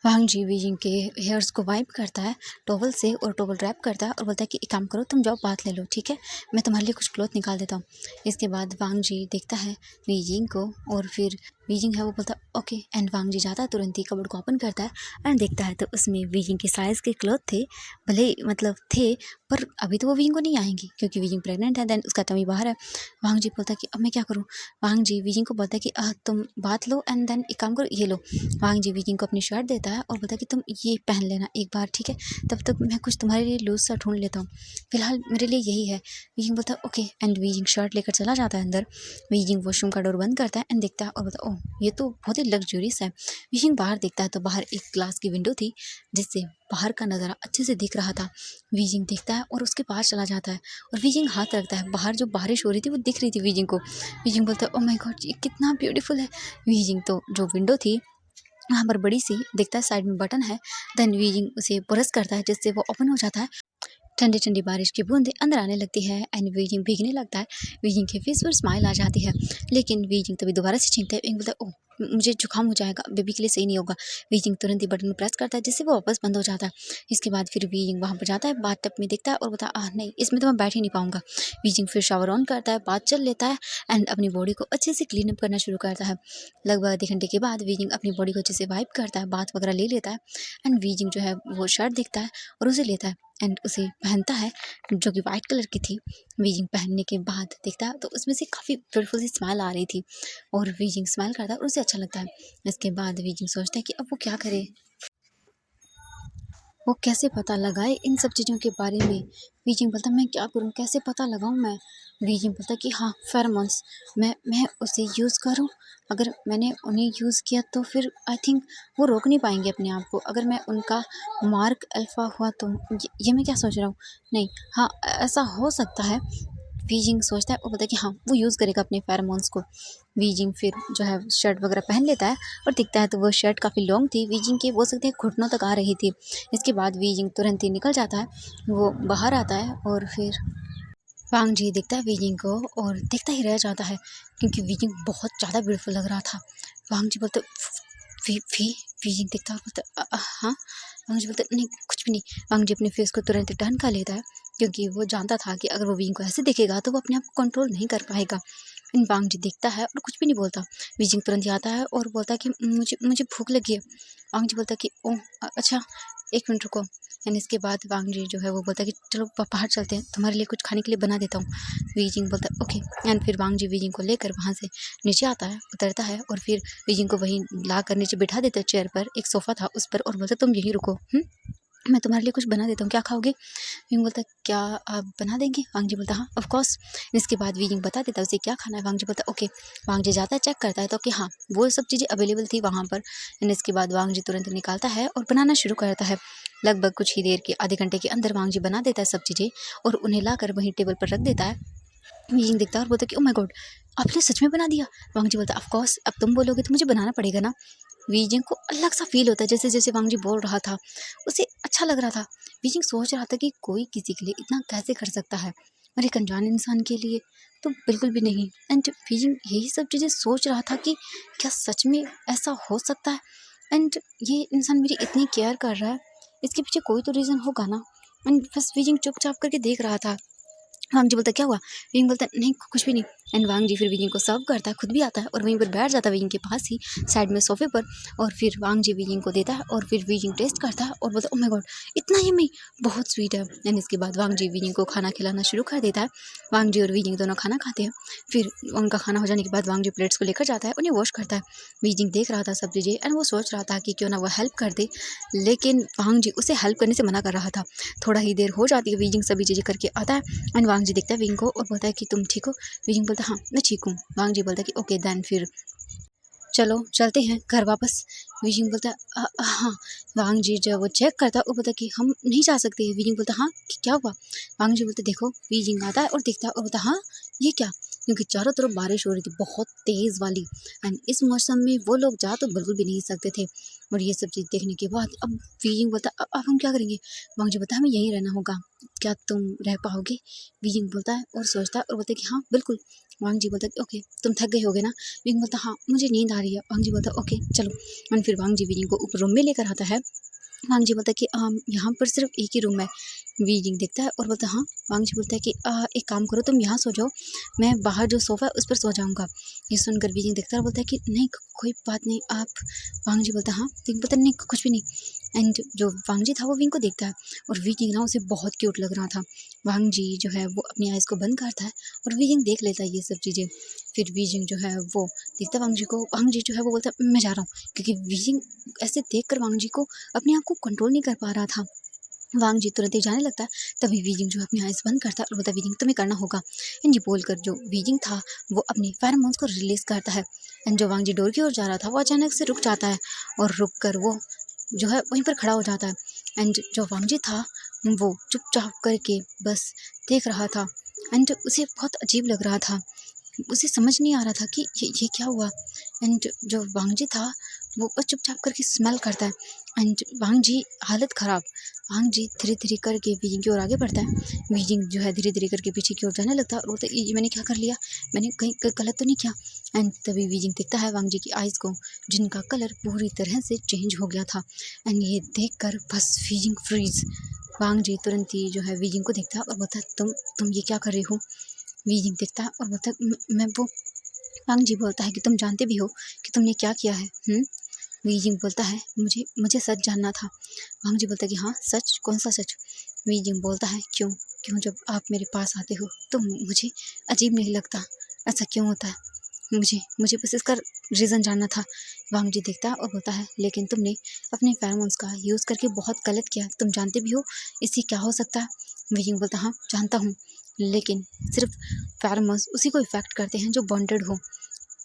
वांग जी वीजिंग के हेयर्स को वाइप करता है टॉवल से, और टॉवल रैप करता है, और बोलता है कि एक काम करो तुम जाओ बात ले लो, ठीक है मैं तुम्हारे लिए कुछ क्लॉथ निकाल देता हूँ। इसके बाद वांग जी देखता है वीजिंग को, और फिर वीजिंग है वो बोलता है ओके। एंड वांग जी जाता है, तुरंत ही कबर्ड को ओपन करता है, एंड देखता है तो उसमें वीजिंग के साइज़ के क्लॉथ थे। भले ही मतलब थे, पर अभी तो वो वीजिंग को नहीं आएंगी, क्योंकि वीजिंग प्रेग्नेंट है, देन उसका टमी बाहर है। वांग जी बोलता है कि अब मैं क्या करूँ। वांग जी वीजिंग को बोलता है कि तुम बात लो, एंड देन एक काम करो ये लो। वांग जी वीजिंग को अपनी शर्ट देता है और बोलता है कि तुम ये पहन लेना एक बार, ठीक है तब तक मैं कुछ तुम्हारे लिए लूज सा ढूंढ लेता हूँ, फिलहाल मेरे लिए यही है। वीजिंग बोलता है ओके, एंड वीजिंग शर्ट लेकर चला जाता है अंदर। वीजिंग वॉशरूम का डोर बंद करता है, एंड देखता है और बोलता है ओह ये तो बहुत ही लग्जूरियस है। वीजिंग बाहर देखता है तो बाहर एक ग्लास की विंडो थी, जिससे बाहर का नज़ारा अच्छे से दिख रहा था। वीजिंग देखता है और उसके पास चला जाता है, और वीजिंग हाथ रखता है, बाहर जो बारिश हो रही थी वो दिख रही थी वीजिंग को। वीजिंग बोलता है ओह माय गॉड ये कितना ब्यूटीफुल है। वीजिंग तो जो विंडो थी वहाँ पर बड़ी सी देखता है, साइड में बटन है, देन वीजिंग उसे प्रेस करता है, जिससे वो ओपन हो जाता है। ठंडी ठंडी बारिश की बूंदें अंदर आने लगती है, एंड वीजिंग भीगने लगता है। वीजिंग के फेस पर स्माइल आ जाती है, लेकिन वीजिंग तभी दोबारा से छीनता है। वीजिंग बोलता है ओह मुझे जुकाम हो जाएगा, बेबी के लिए सही नहीं होगा। वीजिंग तुरंत ही बटन प्रेस करता है, जिससे वो वापस बंद हो जाता है। इसके बाद फिर वीजिंग वहाँ पर जाता है, बाथ टब में देखता है और बोलता है नहीं इसमें तो मैं बैठ ही नहीं पाऊंगा। वीजिंग फिर शावर ऑन करता है, बाथ चल लेता है, एंड अपनी बॉडी को अच्छे से क्लीन अप करना शुरू करता है। लगभग आधे घंटे के बाद वीजिंग अपनी बॉडी को अच्छे से वाइप करता है, बाथ वगैरह ले लेता है, एंड वीजिंग जो है वो शर्ट देखता है और उसे लेता है, एंड उसे पहनता है, जो कि वाइट कलर की थी। वीजिंग पहनने के बाद देखता है तो उसमें से काफ़ी ब्यूटीफुल सी स्माइल आ रही थी, और वीजिंग स्माइल करता है और उसे अच्छा लगता है। इसके बाद वीजिंग सोचता है कि अब वो क्या करे, वो कैसे पता लगाए इन सब चीज़ों के बारे में। वीजिंग बोलता मैं क्या करूँ, कैसे पता लगाऊँ मैं। वीजिंग बोलता कि हाँ फेरोमोन्स, मैं उसे यूज़ करूँ। अगर मैंने उन्हें यूज़ किया तो फिर आई थिंक वो रोक नहीं पाएंगे अपने आप को। अगर मैं उनका मार्क अल्फ़ा हुआ तो ये मैं क्या सोच रहा हूँ। नहीं हाँ ऐसा हो सकता है। वीजिंग सोचता है और बोलता है कि हाँ वो यूज़ करेगा अपने फेरोमोन्स को। वीजिंग फिर जो है शर्ट वगैरह पहन लेता है, और दिखता है तो वो शर्ट काफ़ी लॉन्ग थी, वीजिंग के बोल सकते हैं घुटनों तक आ रही थी। इसके बाद वीजिंग तुरंत ही निकल जाता है, वो बाहर आता है, और फिर वांग जी देखता है वीजिंग को और देखता ही रह जाता है क्योंकि वीजिंग बहुत ज़्यादा ब्यूटीफुल लग रहा था। वांग जी बोलते वी वी वीजिंग देखता है और बोलता हाँ। वांग जी बोलते नहीं कुछ भी नहीं। वांग जी अपने फेस को तुरंत टर्न कर लेता है क्योंकि वो जानता था कि अगर वो वीजिंग को ऐसे देखेगा तो वो अपने आप को कंट्रोल नहीं कर पाएगा। वांग जी देखता है और कुछ भी नहीं बोलता। वीजिंग तुरंत ही आता है और बोलता है कि मुझे मुझे भूख लगी है। वांग जी बोलता है कि ओह अच्छा 1 मिनट रुको। एंड इसके बाद वांग जी जो है वो बोलता है कि चलो बाहर चलते हैं, तुम्हारे लिए कुछ खाने के लिए बना देता हूँ। वीजिंग बोलता है ओके। एंड फिर वांग जी वीजिंग को लेकर वहाँ से नीचे आता है, उतरता है और फिर वीजिंग को वहीं ला कर नीचे बिठा देता है चेयर पर, एक सोफ़ा था उस पर, और बोलता है तुम यहीं रुको, मैं तुम्हारे लिए कुछ बना देता हूँ, क्या खाओगे? विंग बोलता है क्या आप बना देंगे? वांग जी बोलता है हाँ ऑफ कोर्स। इसके बाद विंग बता देता है उसे क्या खाना है। वांग जी बोलता है ओके। वांग जी जाता है चेक करता है तो कि हाँ वो सब चीज़ें अवेलेबल थी वहाँ पर। एंड इसके बाद वांग जी तुरंत निकालता है और बनाना शुरू करता है। लगभग कुछ ही देर के आधे घंटे के अंदर वांग जी बना देता है सब चीज़ें और उन्हें लाकर वहीं टेबल पर रख देता है। विंग देखता है और बोलता है कि ओ माय गॉड आपने सच में बना दिया। वांग जी बोलता है ऑफ कोर्स अब तुम बोलोगे तो मुझे बनाना पड़ेगा ना। वीजिंग को अलग सा फील होता है, जैसे जैसे वांग जी बोल रहा था उसे अच्छा लग रहा था। वीजिंग सोच रहा था कि कोई किसी के लिए इतना कैसे कर सकता है और एक अनजान इंसान के लिए तो बिल्कुल भी नहीं। एंड वीजिंग यही सब चीज़ें सोच रहा था कि क्या सच में ऐसा हो सकता है एंड ये इंसान मेरी इतनी केयर कर रहा है, इसके पीछे कोई तो रीज़न होगा ना। एंड बस वीजिंग चुपचाप करके देख रहा था। वांग जी बोलता है क्या हुआ? विंग बोलता है नहीं कुछ भी नहीं। एंड वांग जी फिर विंग को सर्व करता है, खुद भी आता है और वहीं पर बैठ जाता है विंग के पास ही साइड में सोफे पर। और फिर वांग जी विंग को देता है और फिर विंग टेस्ट करता है और बोलता है ओह माय गॉड इतना यम्मी, बहुत स्वीट है। एंड इसके बाद वांग जी विंग को खाना खिलाना शुरू कर देता है। वांग जी और विंग दोनों खाना खाते हैं। फिर उनका खाना हो जाने के बाद वांग जी प्लेट्स को लेकर जाता है, उन्हें वॉश करता है। विंग देख रहा था सब चीज़ें एंड वो सोच रहा था कि क्यों ना वो हेल्प कर दे, लेकिन वांग जी उसे हेल्प करने से मना कर रहा था। थोड़ा ही देर हो जाती है, विंग सभी चीज़ें करके आता है एंड वांग जी देखता है विंग को और बोलता है कि तुम ठीक हो? विंग बोलता है हाँ मैं ठीक हूँ। वांग जी बोलता है कि ओके देन फिर चलो चलते हैं घर वापस। विजिंग बोलता है हाँ। वांग जी जब वो चेक करता है वो बोलता है कि हम नहीं जा सकते। विजिंग बोलता है हाँ क्या हुआ? वांग जी बोलते देखो। विजिंग आता है और देखता है और बोलता है हाँ ये क्या? क्योंकि चारों तरफ बारिश हो रही थी बहुत तेज़ वाली एंड इस मौसम में वो लोग जा तो बिल्कुल भी नहीं सकते थे। और ये सब चीज़ देखने के बाद अब विजिंग बोलता है अब हम क्या करेंगे? वांग जी बोलता है हमें यहीं रहना होगा, क्या तुम रह पाओगे? विजिंग बोलता है और सोचता है और बोलता है कि हाँ बिल्कुल। वांग जी बोलता है कि ओके तुम थक गए होगे ना? विंग बोलता हाँ मुझे नींद आ रही है। वांग जी बोलता ओके चलो। एंड फिर वांग जी विजिंग को ऊपर रूम में लेकर आता है। वांग जी बोलता है कि यहाँ पर सिर्फ एक ही रूम है। विजिंग देखता है और बोलता है हाँ। वांग जी बोलता है कि एक काम करो तुम यहाँ सो जाओ, मैं बाहर जो सोफ़ा है उस पर सो जाऊँगा। ये सुनकर विजिंग देखता है और बोलता है कि नहीं कोई बात नहीं आप। वांग जी बोलता है हाँ। विंग बोलता है नहीं कुछ भी नहीं। एंड जो वांग जी था वो विंग को देखता है और विजिंग ना उसे बहुत क्यूट लग रहा था। वांग जी जो है वो अपनी आइज़ को बंद करता है और विजिंग देख लेता है ये सब चीज़ें। फिर विजिंग जो है वो देखता है वांग जी को। वांग जी जो है वो बोलता है मैं जा रहा हूँ, क्योंकि विजिंग ऐसे देखकर वांग जी को अपने आप को कंट्रोल नहीं कर पा रहा था। वांग जी तुरंत ही जाने लगता है। तभी वीजिंग जो है अपनी आइज़ बंद करता है और बोलता है वीजिंग तुम्हें करना होगा। एंड ये बोलकर जो वीजिंग था वो अपने फेरोमोन्स को रिलीज़ करता है। एंड जो वांग जी डोर की ओर जा रहा था वो अचानक से रुक जाता है और रुक कर वो जो है वहीं पर खड़ा हो जाता है। एंड जो वांग जी था वो चुपचाप करके बस देख रहा था एंड उसे बहुत अजीब लग रहा था। उसे समझ नहीं आ रहा था कि ये क्या हुआ। एंड जो वांग जी था वो बस चुपचाप करके स्मेल करता है एंड वांग जी हालत ख़राब। वांग जी धीरे धीरे करके वीजिंग की ओर आगे बढ़ता है। वीजिंग जो है धीरे धीरे करके पीछे की ओर जाने लगता है और बोलता है ये मैंने क्या कर लिया, मैंने कहीं गलत तो नहीं किया। एंड तभी वीजिंग देखता है वांग जी की आइज़ को, जिनका कलर पूरी तरह से चेंज हो गया था। एंड ये देख कर बस वीजिंग फ्रीज। वांग जी तुरंत ही जो है वीजिंग को देखता है और बोलता है तुम ये क्या कर रहे हो? वीजिंग देखता है और बोलता है मैं वो। वांग जी बोलता है कि तुम जानते भी हो कि तुमने क्या किया है? वीजिंग बोलता है मुझे मुझे सच जानना था। वांग जी बोलता है कि हाँ सच, कौन सा सच? वीजिंग बोलता है क्यों क्यों जब आप मेरे पास आते हो तो मुझे अजीब नहीं लगता, ऐसा क्यों होता है? मुझे मुझे बस इसका रीज़न जानना था। वांग जी देखता है और बोलता है लेकिन तुमने अपने फेरोमोन्स का यूज़ करके बहुत गलत किया, तुम जानते भी हो इससे क्या हो सकता है? वीजिंग बोलता हाँ जानता हूँ, लेकिन सिर्फ फेरोमोन्स उसी को इफ़ेक्ट करते हैं जो बॉन्डेड हो।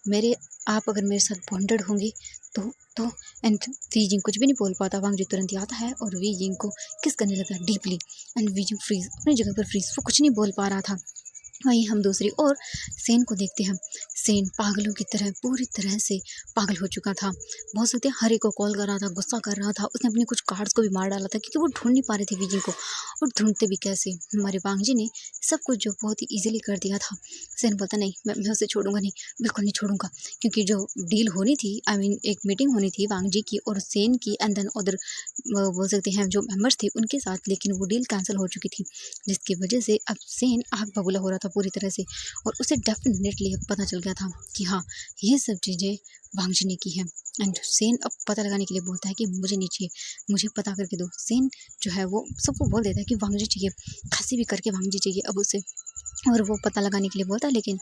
मेरे आप अगर मेरे साथ बॉन्डेड होंगे तो तो एंड वीजिंग कुछ भी नहीं बोल पाता। वांग जी तुरंत ही आता है और वीजिंग को किस करने लगता है डीपली। एंड वीजिंग फ्रीज अपनी जगह पर फ्रीज, वो कुछ नहीं बोल पा रहा था। वहीं हम दूसरी ओर सेन को देखते हैं। सेन पागलों की तरह पूरी तरह से पागल हो चुका था। बहुत सकते हरी को कॉल कर रहा था, गुस्सा कर रहा था, उसने अपने कुछ कार्ड्स को भी मार डाला था क्योंकि वो ढूंढ नहीं पा रहे थे विजय को। और ढूंढते भी कैसे, हमारे वांग जी ने सब कुछ जो बहुत ही ईजिली कर दिया था। सेन बोलता नहीं, मैं उसे छोड़ूंगा नहीं, बिल्कुल नहीं छोड़ूंगा, क्योंकि जो डील होनी थी, आई मीन एक मीटिंग होनी थी वांग जी की और सेन की एंड देन अदर बोल सकते हैं जो मेंबर्स थे उनके साथ, लेकिन वो डील कैंसिल हो चुकी थी, जिसकी वजह से अब सेन आग बबूला हो रहा था पूरी तरह से। और उसे डेफिनेटली अब पता चल गया था कि हाँ, ये सब चीज़ें वांग जी ने की हैं। एंड सेन अब पता लगाने के लिए बोलता है कि मुझे नहीं चाहिए, मुझे पता करके दो। सेन जो है वो सबको बोल देता है कि वांग जी चाहिए, खांसी भी करके वांग जी चाहिए अब उसे। और वो पता लगाने के लिए बोलता है, लेकिन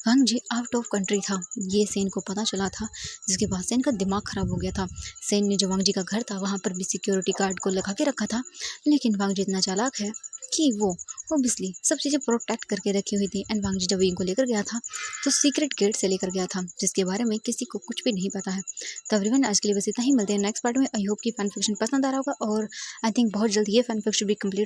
वांग जी आउट ऑफ कंट्री था, ये सेन को पता चला था, जिसके बाद सेन का दिमाग ख़राब हो गया था। सेन ने जो वांग जी का घर था वहाँ पर भी सिक्योरिटी गार्ड को लगा के रखा था, लेकिन वांग जी इतना चालाक है कि वो ऑब्वियसली सब चीज़ें प्रोटेक्ट करके रखी हुई थी। एंड वांग जी जब इनको लेकर गया था तो सीक्रेट गेट से लेकर गया था, जिसके बारे में किसी को कुछ भी नहीं पता है। तो एवरीवन, आज के लिए बस इतना ही, मिलते हैं नेक्स्ट पार्ट में। आई होप कि फैन फिक्शन पसंद आ रहा होगा और आई थिंक बहुत जल्द ये फैन फिक्शन भी कंप्लीट